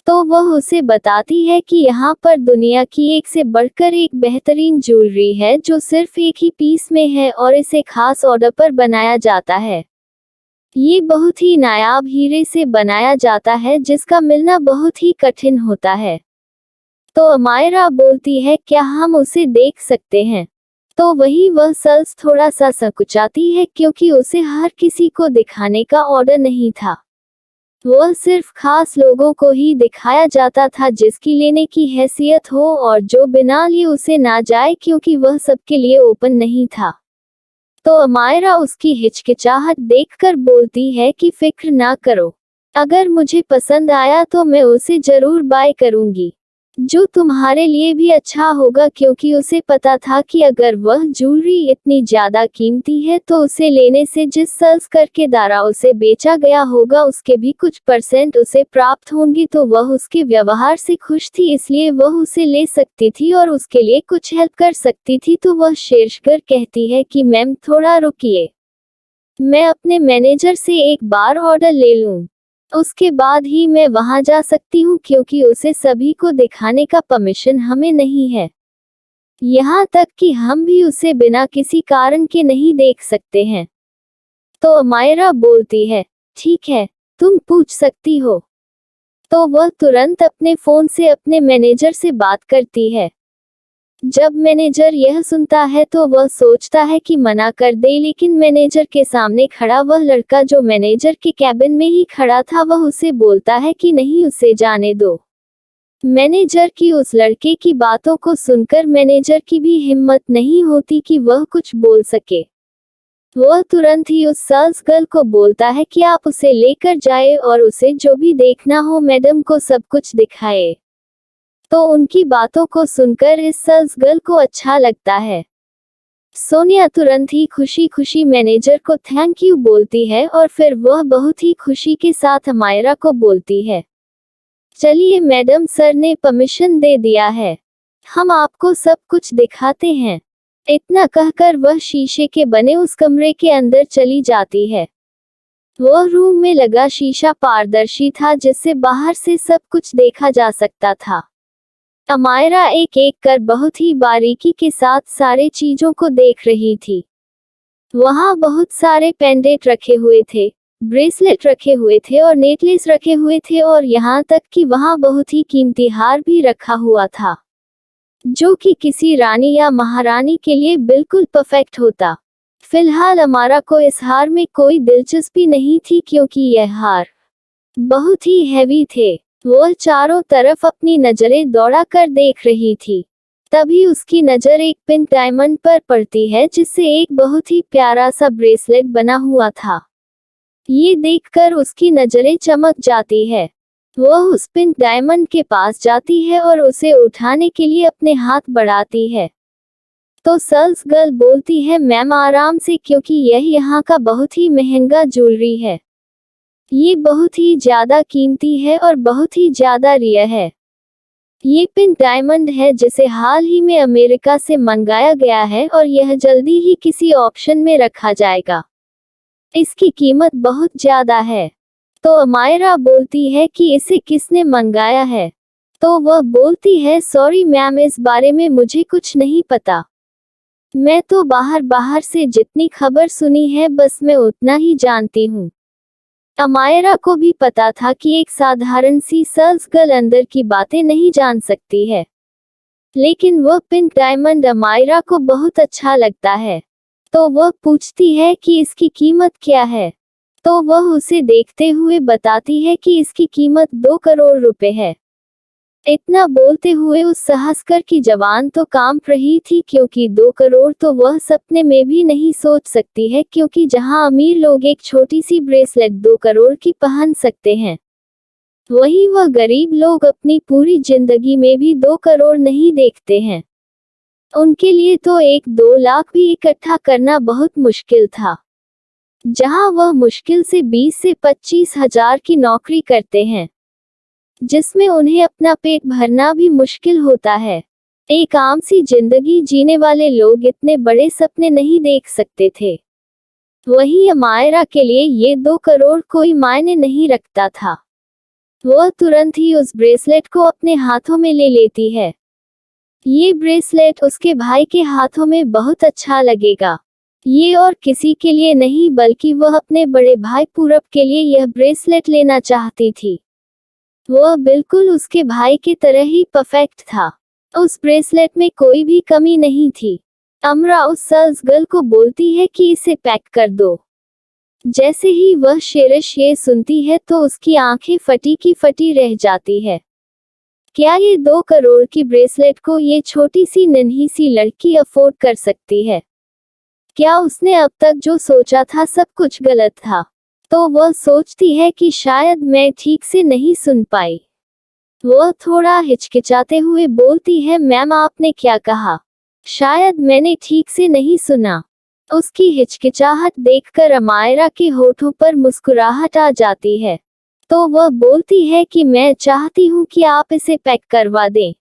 तो वह उसे बताती है कि यहाँ पर दुनिया की एक से बढ़कर एक बेहतरीन ज्वेलरी है जो सिर्फ एक ही पीस में है और इसे खास ऑर्डर पर बनाया जाता है। ये बहुत ही नायाब हीरे से बनाया जाता है जिसका मिलना बहुत ही कठिन होता है। तो अमायरा बोलती है क्या हम उसे देख सकते हैं? तो वही वह सल्स थोड़ा सा संकुचाती है क्योंकि उसे हर किसी को दिखाने का ऑर्डर नहीं था। वह सिर्फ खास लोगों को ही दिखाया जाता था जिसकी लेने की हैसियत हो और जो बिना लिए उसे ना जाए क्योंकि वह सबके लिए ओपन नहीं था। तो अमायरा उसकी हिचकिचाहट देखकर बोलती है कि फिक्र ना करो, अगर मुझे पसंद आया तो मैं उसे जरूर बाय करूंगी, जो तुम्हारे लिए भी अच्छा होगा, क्योंकि उसे पता था कि अगर वह ज्वेलरी इतनी ज्यादा कीमती है तो उसे लेने से जिस सर्च करके द्वारा उसे बेचा गया होगा उसके भी कुछ % उसे प्राप्त होंगी। तो वह उसके व्यवहार से खुश थी, इसलिए वह उसे ले सकती थी और उसके लिए कुछ हेल्प कर सकती थी। तो वह शेरशकर कहती है कि मैम थोड़ा रुकिए, मैं अपने मैनेजर से एक बार ऑर्डर ले लूं, उसके बाद ही मैं वहां जा सकती हूँ, क्योंकि उसे सभी को दिखाने का परमिशन हमें नहीं है। यहाँ तक कि हम भी उसे बिना किसी कारण के नहीं देख सकते हैं। तो अमायरा बोलती है ठीक है, तुम पूछ सकती हो। तो वह तुरंत अपने फोन से अपने मैनेजर से बात करती है। जब मैनेजर यह सुनता है तो वह सोचता है कि मना कर दे, लेकिन मैनेजर के सामने खड़ा वह लड़का जो मैनेजर के कैबिन में ही खड़ा था वह उसे बोलता है कि नहीं, उसे जाने दो। मैनेजर की उस लड़के की बातों को सुनकर मैनेजर की भी हिम्मत नहीं होती कि वह कुछ बोल सके। वह तुरंत ही उस सेल्स गर्ल को बोलता है कि आप उसे लेकर जाए और उसे जो भी देखना हो मैडम को सब कुछ दिखाए। तो उनकी बातों को सुनकर इस सेल्स गर्ल को अच्छा लगता है। सोनिया तुरंत ही खुशी खुशी मैनेजर को थैंक यू बोलती है और फिर वह बहुत ही खुशी के साथ अमायरा को बोलती है चलिए मैडम, सर ने परमिशन दे दिया है, हम आपको सब कुछ दिखाते हैं। इतना कहकर वह शीशे के बने उस कमरे के अंदर चली जाती है। वह रूम में लगा शीशा पारदर्शी था जिससे बाहर से सब कुछ देखा जा सकता था। अमायरा एक एक कर बहुत ही बारीकी के साथ सारे चीजों को देख रही थी। वहां बहुत सारे पेंडेंट रखे हुए थे, ब्रेसलेट रखे हुए थे और नेकलेस रखे हुए थे और यहाँ तक कि वहां बहुत ही कीमती हार भी रखा हुआ था, जो कि किसी रानी या महारानी के लिए बिल्कुल परफेक्ट होता। फिलहाल अमायरा को इस हार में कोई दिलचस्पी नहीं थी क्योंकि यह हार बहुत ही हैवी थे। वह चारों तरफ अपनी नजरें दौड़ा कर देख रही थी। तभी उसकी नजर एक पिंक डायमंड पर पड़ती है जिससे एक बहुत ही प्यारा सा ब्रेसलेट बना हुआ था। ये देखकर उसकी नजरें चमक जाती है। वह उस पिंक डायमंड के पास जाती है और उसे उठाने के लिए अपने हाथ बढ़ाती है। तो सेल्स गर्ल बोलती है मैम आराम से, क्योंकि यह यहाँ का बहुत ही महंगा ज्वेलरी है। ये बहुत ही ज्यादा कीमती है और बहुत ही ज्यादा रेयर है। ये पिंक डायमंड है जिसे हाल ही में अमेरिका से मंगाया गया है और यह जल्दी ही किसी ऑप्शन में रखा जाएगा। इसकी कीमत बहुत ज्यादा है। तो अमायरा बोलती है कि इसे किसने मंगाया है? तो वह बोलती है सॉरी मैम, इस बारे में मुझे कुछ नहीं पता। मैं तो बाहर से जितनी खबर सुनी है बस मैं उतना ही जानती हूँ। अमायरा को भी पता था कि एक साधारण सी सेल्स गर्ल अंदर की बातें नहीं जान सकती है, लेकिन वह पिंक डायमंड अमायरा को बहुत अच्छा लगता है। तो वह पूछती है कि इसकी कीमत क्या है। तो वह उसे देखते हुए बताती है कि इसकी कीमत 2 करोड़ रुपए है। इतना बोलते हुए उस साहसकर की जवान तो कांप रही थी, क्योंकि 2 करोड़ तो वह सपने में भी नहीं सोच सकती है, क्योंकि जहां अमीर लोग एक छोटी सी ब्रेसलेट 2 करोड़ की पहन सकते हैं, वहीं वह गरीब लोग अपनी पूरी जिंदगी में भी 2 करोड़ नहीं देखते हैं। उनके लिए तो 1-2 लाख भी इकट्ठा करना बहुत मुश्किल था, जहां वह मुश्किल से 20 से 25 हजार की नौकरी करते हैं, जिसमें उन्हें अपना पेट भरना भी मुश्किल होता है। एक आम सी जिंदगी जीने वाले लोग इतने बड़े सपने नहीं देख सकते थे। वहीं अमायरा के लिए ये 2 करोड़ कोई मायने नहीं रखता था। वह तुरंत ही उस ब्रेसलेट को अपने हाथों में ले लेती है। ये ब्रेसलेट उसके भाई के हाथों में बहुत अच्छा लगेगा। ये और किसी के लिए नहीं, बल्कि वह अपने बड़े भाई पूरब के लिए यह ब्रेसलेट लेना चाहती थी। वह बिल्कुल उसके भाई की तरह ही परफेक्ट था। उस ब्रेसलेट में कोई भी कमी नहीं थी। अमरा उस सेल्स गर्ल को बोलती है कि इसे पैक कर दो। जैसे ही वह शेरिश ये सुनती है तो उसकी आंखें फटी की फटी रह जाती है। क्या ये 2 करोड़ की ब्रेसलेट को ये छोटी सी नन्ही सी लड़की अफोर्ड कर सकती है? क्या उसने अब तक जो सोचा था सब कुछ गलत था? तो वह सोचती है कि शायद मैं ठीक से नहीं सुन पाई। वह थोड़ा हिचकिचाते हुए बोलती है, मैम आपने क्या कहा? शायद मैंने ठीक से नहीं सुना। उसकी हिचकिचाहट देखकर अमायरा के होठों पर मुस्कुराहट आ जाती है। तो वह बोलती है कि मैं चाहती हूँ कि आप इसे पैक करवा दें।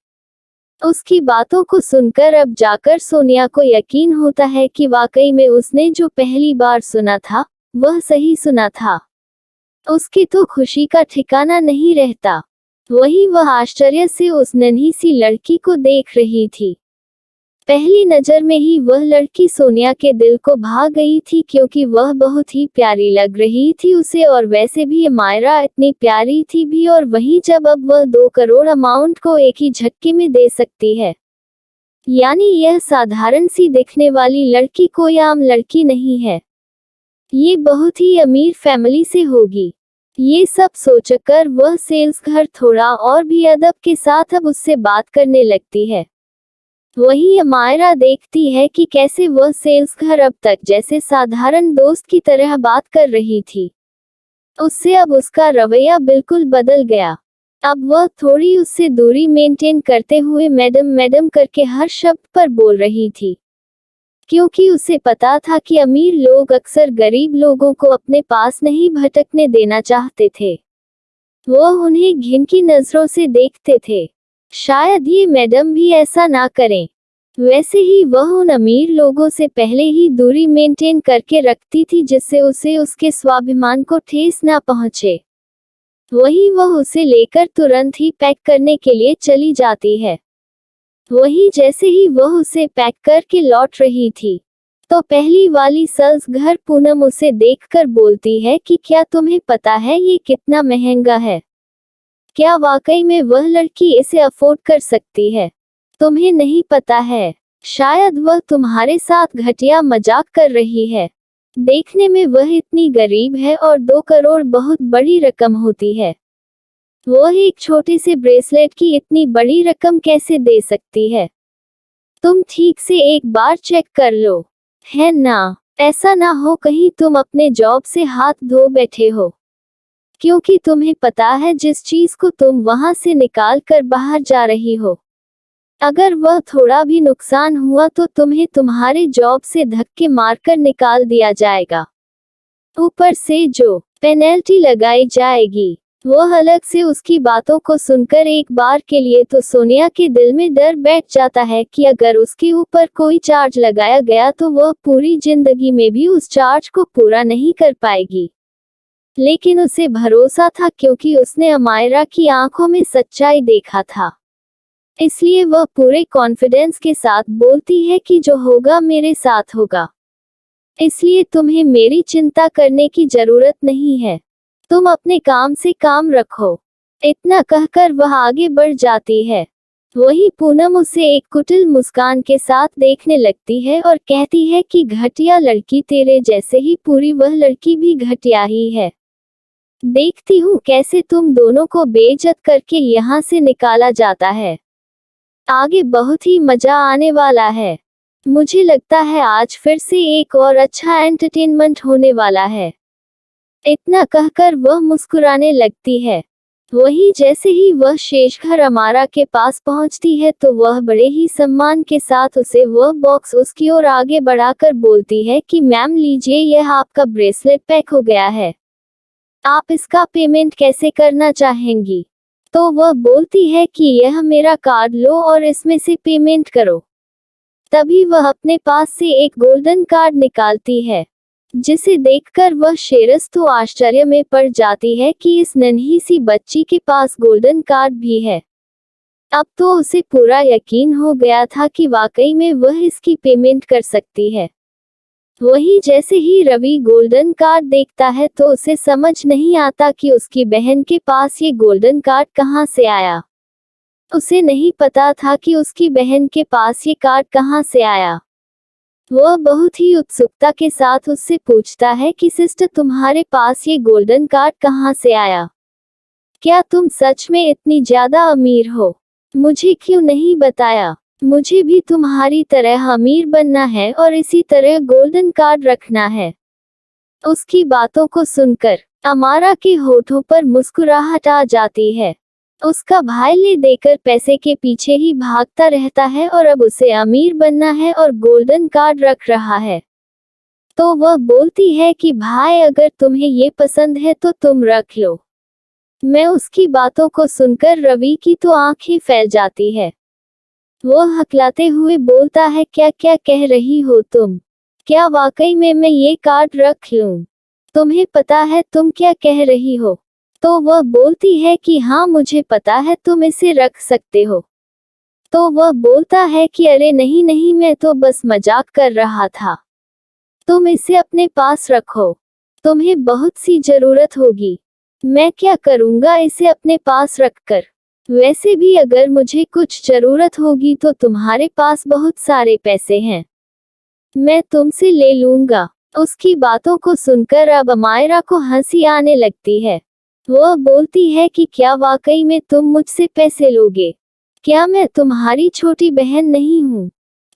उसकी बातों को सुनकर अब जाकर सोनिया को यकीन होता है कि वाकई में उसने जो पहली बार सुना था वह सही सुना था। उसकी तो खुशी का ठिकाना नहीं रहता। वहीं वह आश्चर्य से उस नन्ही सी लड़की को देख रही थी। पहली नजर में ही वह लड़की सोनिया के दिल को भा गई थी, क्योंकि वह बहुत ही प्यारी लग रही थी उसे, और वैसे भी अमायरा इतनी प्यारी थी भी, और वहीं जब अब वह 2 करोड़ अमाउंट को एक ही झटके में दे सकती है, यानी यह साधारण सी दिखने वाली लड़की कोई आम लड़की नहीं है, ये बहुत ही अमीर फैमिली से होगी। ये सब सोचकर वह सेल्स घर थोड़ा और भी अदब के साथ अब उससे बात करने लगती है। वहीं अमायरा देखती है कि कैसे वह सेल्स घर अब तक जैसे साधारण दोस्त की तरह बात कर रही थी, उससे अब उसका रवैया बिल्कुल बदल गया। अब वह थोड़ी उससे दूरी मेंटेन करते हुए मैडम मैडम करके हर शब्द पर बोल रही थी, क्योंकि उसे पता था कि अमीर लोग अक्सर गरीब लोगों को अपने पास नहीं भटकने देना चाहते थे। वह उन्हें घिन की नजरों से देखते थे। शायद ये मैडम भी ऐसा ना करें। वैसे ही वह उन अमीर लोगों से पहले ही दूरी मेंटेन करके रखती थी, जिससे उसे उसके स्वाभिमान को ठेस ना पहुंचे। वहीं वह उसे लेकर तुरंत ही पैक करने के लिए चली जाती है। वहीं जैसे ही वह उसे पैक करके लौट रही थी, तो पहली वाली सेल्स घर पूनम उसे देखकर बोलती है कि क्या तुम्हें पता है ये कितना महंगा है? क्या वाकई में वह लड़की इसे अफोर्ड कर सकती है? तुम्हें नहीं पता है, शायद वह तुम्हारे साथ घटिया मजाक कर रही है। देखने में वह इतनी गरीब है और 2 करोड़ बहुत बड़ी रकम होती है। वह एक छोटे से ब्रेसलेट की इतनी बड़ी रकम कैसे दे सकती है? तुम ठीक से एक बार चेक कर लो, है ना? ऐसा ना हो कहीं तुम अपने जॉब से हाथ धो बैठे हो, क्योंकि तुम्हें पता है जिस चीज को तुम वहां से निकाल कर बाहर जा रही हो, अगर वह थोड़ा भी नुकसान हुआ तो तुम्हें तुम्हारे जॉब से धक्के मारकर निकाल दिया जाएगा। ऊपर से जो पेनल्टी लगाई जाएगी, वह अलग से। उसकी बातों को सुनकर एक बार के लिए तो सोनिया के दिल में डर बैठ जाता है कि अगर उसके ऊपर कोई चार्ज लगाया गया तो वह पूरी जिंदगी में भी उस चार्ज को पूरा नहीं कर पाएगी। लेकिन उसे भरोसा था, क्योंकि उसने अमायरा की आंखों में सच्चाई देखा था। इसलिए वह पूरे कॉन्फिडेंस के साथ बोलती है कि जो होगा मेरे साथ होगा, इसलिए तुम्हें मेरी चिंता करने की जरूरत नहीं है। तुम अपने काम से काम रखो। इतना कहकर वह आगे बढ़ जाती है। वही पूनम उसे एक कुटिल मुस्कान के साथ देखने लगती है और कहती है कि घटिया लड़की, तेरे जैसे ही पूरी वह लड़की भी घटिया ही है। देखती हूँ कैसे तुम दोनों को बेइज्जत करके यहाँ से निकाला जाता है। आगे बहुत ही मजा आने वाला है। मुझे लगता है आज फिर से एक और अच्छा एंटरटेनमेंट होने वाला है। इतना कहकर वह मुस्कुराने लगती है। वही जैसे ही वह शेषघर अमारा के पास पहुंचती है तो वह बड़े ही सम्मान के साथ उसे वह बॉक्स उसकी ओर आगे बढ़ाकर बोलती है कि मैम लीजिए, यह आपका ब्रेसलेट पैक हो गया है। आप इसका पेमेंट कैसे करना चाहेंगी? तो वह बोलती है कि यह मेरा कार्ड लो और इसमें से पेमेंट करो। तभी वह अपने पास से एक गोल्डन कार्ड निकालती है, जिसे देखकर वह शेरस तो आश्चर्य में पड़ जाती है कि इस नन्ही सी बच्ची के पास गोल्डन कार्ड भी है। अब तो उसे पूरा यकीन हो गया था कि वाकई में वह इसकी पेमेंट कर सकती है। वही जैसे ही रवि गोल्डन कार्ड देखता है तो उसे समझ नहीं आता कि उसकी बहन के पास ये गोल्डन कार्ड कहाँ से आया। उसे नहीं पता था कि उसकी बहन के पास ये कार्ड कहाँ से आया। वह बहुत ही उत्सुकता के साथ उससे पूछता है कि सिस्टर, तुम्हारे पास ये गोल्डन कार्ड कहाँ से आया? क्या तुम सच में इतनी ज्यादा अमीर हो? मुझे क्यों नहीं बताया? मुझे भी तुम्हारी तरह अमीर बनना है और इसी तरह गोल्डन कार्ड रखना है। उसकी बातों को सुनकर अमारा के होठों पर मुस्कुराहट आ जाती है। उसका भाई ले देकर पैसे के पीछे ही भागता रहता है और अब उसे अमीर बनना है और गोल्डन कार्ड रख रहा है। तो वह बोलती है कि भाई, अगर तुम्हें ये पसंद है तो तुम रख लो। मैं उसकी बातों को सुनकर रवि की तो आंखें फैल जाती है। वह हकलाते हुए बोलता है, क्या क्या कह रही हो तुम? क्या वाकई में मैं ये कार्ड रख लूं? तुम्हें पता है तुम क्या कह रही हो? तो वह बोलती है कि हाँ मुझे पता है, तुम इसे रख सकते हो। तो वह बोलता है कि अरे नहीं नहीं, मैं तो बस मजाक कर रहा था। तुम इसे अपने पास रखो, तुम्हें बहुत सी जरूरत होगी। मैं क्या करूँगा इसे अपने पास रखकर? वैसे भी अगर मुझे कुछ जरूरत होगी तो तुम्हारे पास बहुत सारे पैसे हैं, मैं तुमसे ले लूंगा। उसकी बातों को सुनकर अब अमायरा को हंसी आने लगती है। वह बोलती है कि क्या वाकई में तुम मुझसे पैसे लोगे? क्या मैं तुम्हारी छोटी बहन नहीं हूँ?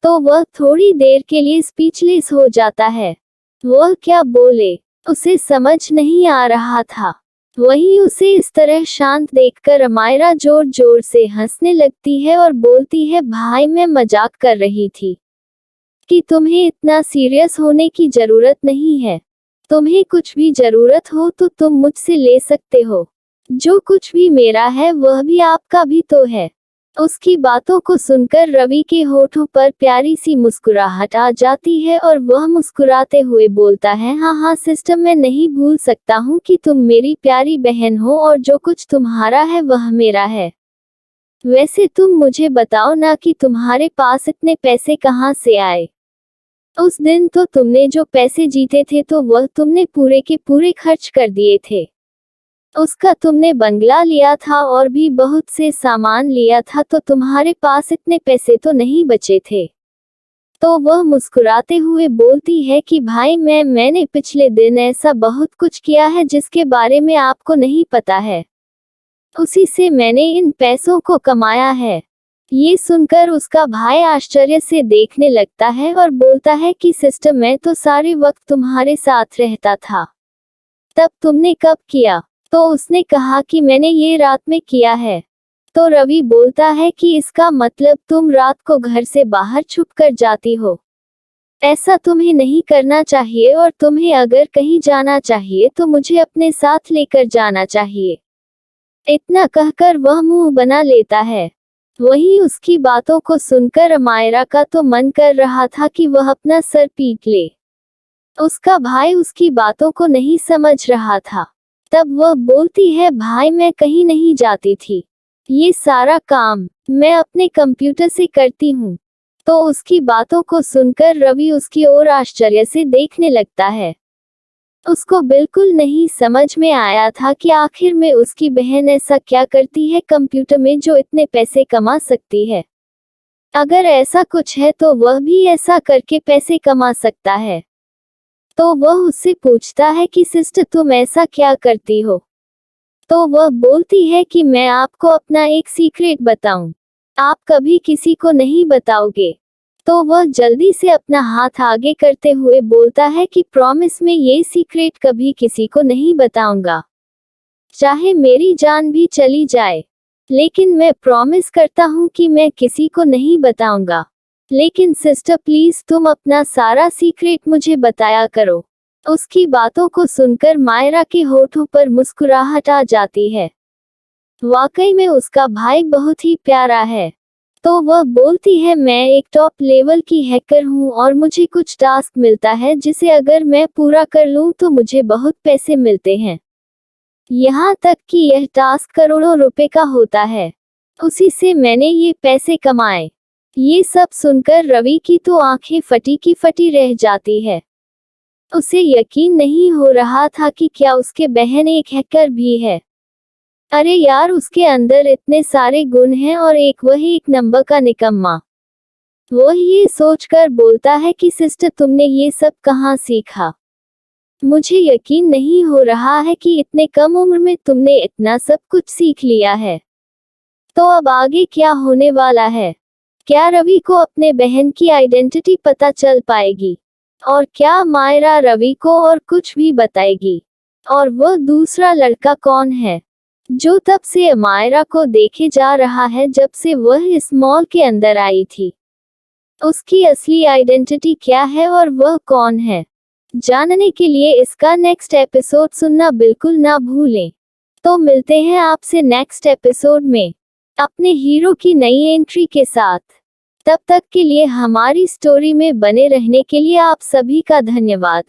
तो वह थोड़ी देर के लिए स्पीचलेस हो जाता है। वह क्या बोले उसे समझ नहीं आ रहा था। वही उसे इस तरह शांत देखकर अमायरा जोर जोर से हंसने लगती है और बोलती है, भाई मैं मजाक कर रही थी कि तुम्हें इतना सीरियस होने की जरूरत नहीं है। तुम्हें कुछ भी जरूरत हो तो तुम मुझसे ले सकते हो। जो कुछ भी मेरा है वह भी आपका भी तो है। उसकी बातों को सुनकर रवि के होठों पर प्यारी सी मुस्कुराहट आ जाती है और वह मुस्कुराते हुए बोलता है, हाँ हाँ सिस्टर, मैं नहीं भूल सकता हूँ कि तुम मेरी प्यारी बहन हो और जो कुछ तुम्हारा है वह मेरा है। वैसे तुम मुझे बताओ ना कि तुम्हारे पास इतने पैसे कहाँ से आए? उस दिन तो तुमने जो पैसे जीते थे तो वह तुमने पूरे के पूरे खर्च कर दिए थे। उसका तुमने बंगला लिया था और भी बहुत से सामान लिया था, तो तुम्हारे पास इतने पैसे तो नहीं बचे थे। तो वह मुस्कुराते हुए बोलती है कि भाई मैंने पिछले दिन ऐसा बहुत कुछ किया है जिसके बारे में आपको नहीं पता है। उसी से मैंने इन पैसों को कमाया है। ये सुनकर उसका भाई आश्चर्य से देखने लगता है और बोलता है कि सिस्टर, मैं तो सारे वक्त तुम्हारे साथ रहता था, तब तुमने कब किया? तो उसने कहा कि मैंने ये रात में किया है। तो रवि बोलता है कि इसका मतलब तुम रात को घर से बाहर छुप कर जाती हो। ऐसा तुम्हें नहीं करना चाहिए और तुम्हें अगर कहीं जाना चाहिए तो मुझे अपने साथ लेकर जाना चाहिए। इतना कहकर वह मुंह बना लेता है। वही उसकी बातों को सुनकर अमायरा का तो मन कर रहा था कि वह अपना सर पीट ले। उसका भाई उसकी बातों को नहीं समझ रहा था। तब वह बोलती है, भाई मैं कहीं नहीं जाती थी, ये सारा काम मैं अपने कंप्यूटर से करती हूँ। तो उसकी बातों को सुनकर रवि उसकी ओर आश्चर्य से देखने लगता है। उसको बिल्कुल नहीं समझ में आया था कि आखिर में उसकी बहन ऐसा क्या करती है कंप्यूटर में जो इतने पैसे कमा सकती है। अगर ऐसा कुछ है तो वह भी ऐसा करके पैसे कमा सकता है। तो वह उससे पूछता है कि सिस्टर तुम ऐसा क्या करती हो? तो वह बोलती है कि मैं आपको अपना एक सीक्रेट बताऊं। आप कभी किसी को नहीं बताओगे। तो वह जल्दी से अपना हाथ आगे करते हुए बोलता है कि प्रॉमिस में ये सीक्रेट कभी किसी को नहीं बताऊंगा, चाहे मेरी जान भी चली जाए। लेकिन मैं प्रॉमिस करता हूँ कि मैं किसी को नहीं बताऊंगा। लेकिन सिस्टर प्लीज तुम अपना सारा सीक्रेट मुझे बताया करो। उसकी बातों को सुनकर मायरा के होठों पर मुस्कुराहट आ जाती है। वाकई में उसका भाई बहुत ही प्यारा है। तो वह बोलती है मैं एक टॉप लेवल की हैकर हूँ और मुझे कुछ टास्क मिलता है जिसे अगर मैं पूरा कर लूँ तो मुझे बहुत पैसे मिलते हैं। यहाँ तक कि यह टास्क करोड़ों रुपए का होता है। उसी से मैंने ये पैसे कमाए। ये सब सुनकर रवि की तो आंखें फटी की फटी रह जाती है। उसे यकीन नहीं हो रहा था कि क्या उसके बहन एक हैकर भी है। अरे यार उसके अंदर इतने सारे गुण हैं और वही एक नंबर का निकम्मा। वह ये सोचकर बोलता है कि सिस्टर तुमने ये सब कहाँ सीखा? मुझे यकीन नहीं हो रहा है कि इतने कम उम्र में तुमने इतना सब कुछ सीख लिया है। तो अब आगे क्या होने वाला है? क्या रवि को अपने बहन की आइडेंटिटी पता चल पाएगी? और क्या मायरा रवि को और कुछ भी बताएगी? और वह दूसरा लड़का कौन है जो तब से मायरा को देखे जा रहा है जब से वह इस मॉल के अंदर आई थी? उसकी असली आइडेंटिटी क्या है और वह कौन है? जानने के लिए इसका नेक्स्ट एपिसोड सुनना बिल्कुल ना भूलें। तो मिलते हैं आपसे नेक्स्ट एपिसोड में अपने हीरो की नई एंट्री के साथ। तब तक के लिए हमारी स्टोरी में बने रहने के लिए आप सभी का धन्यवाद।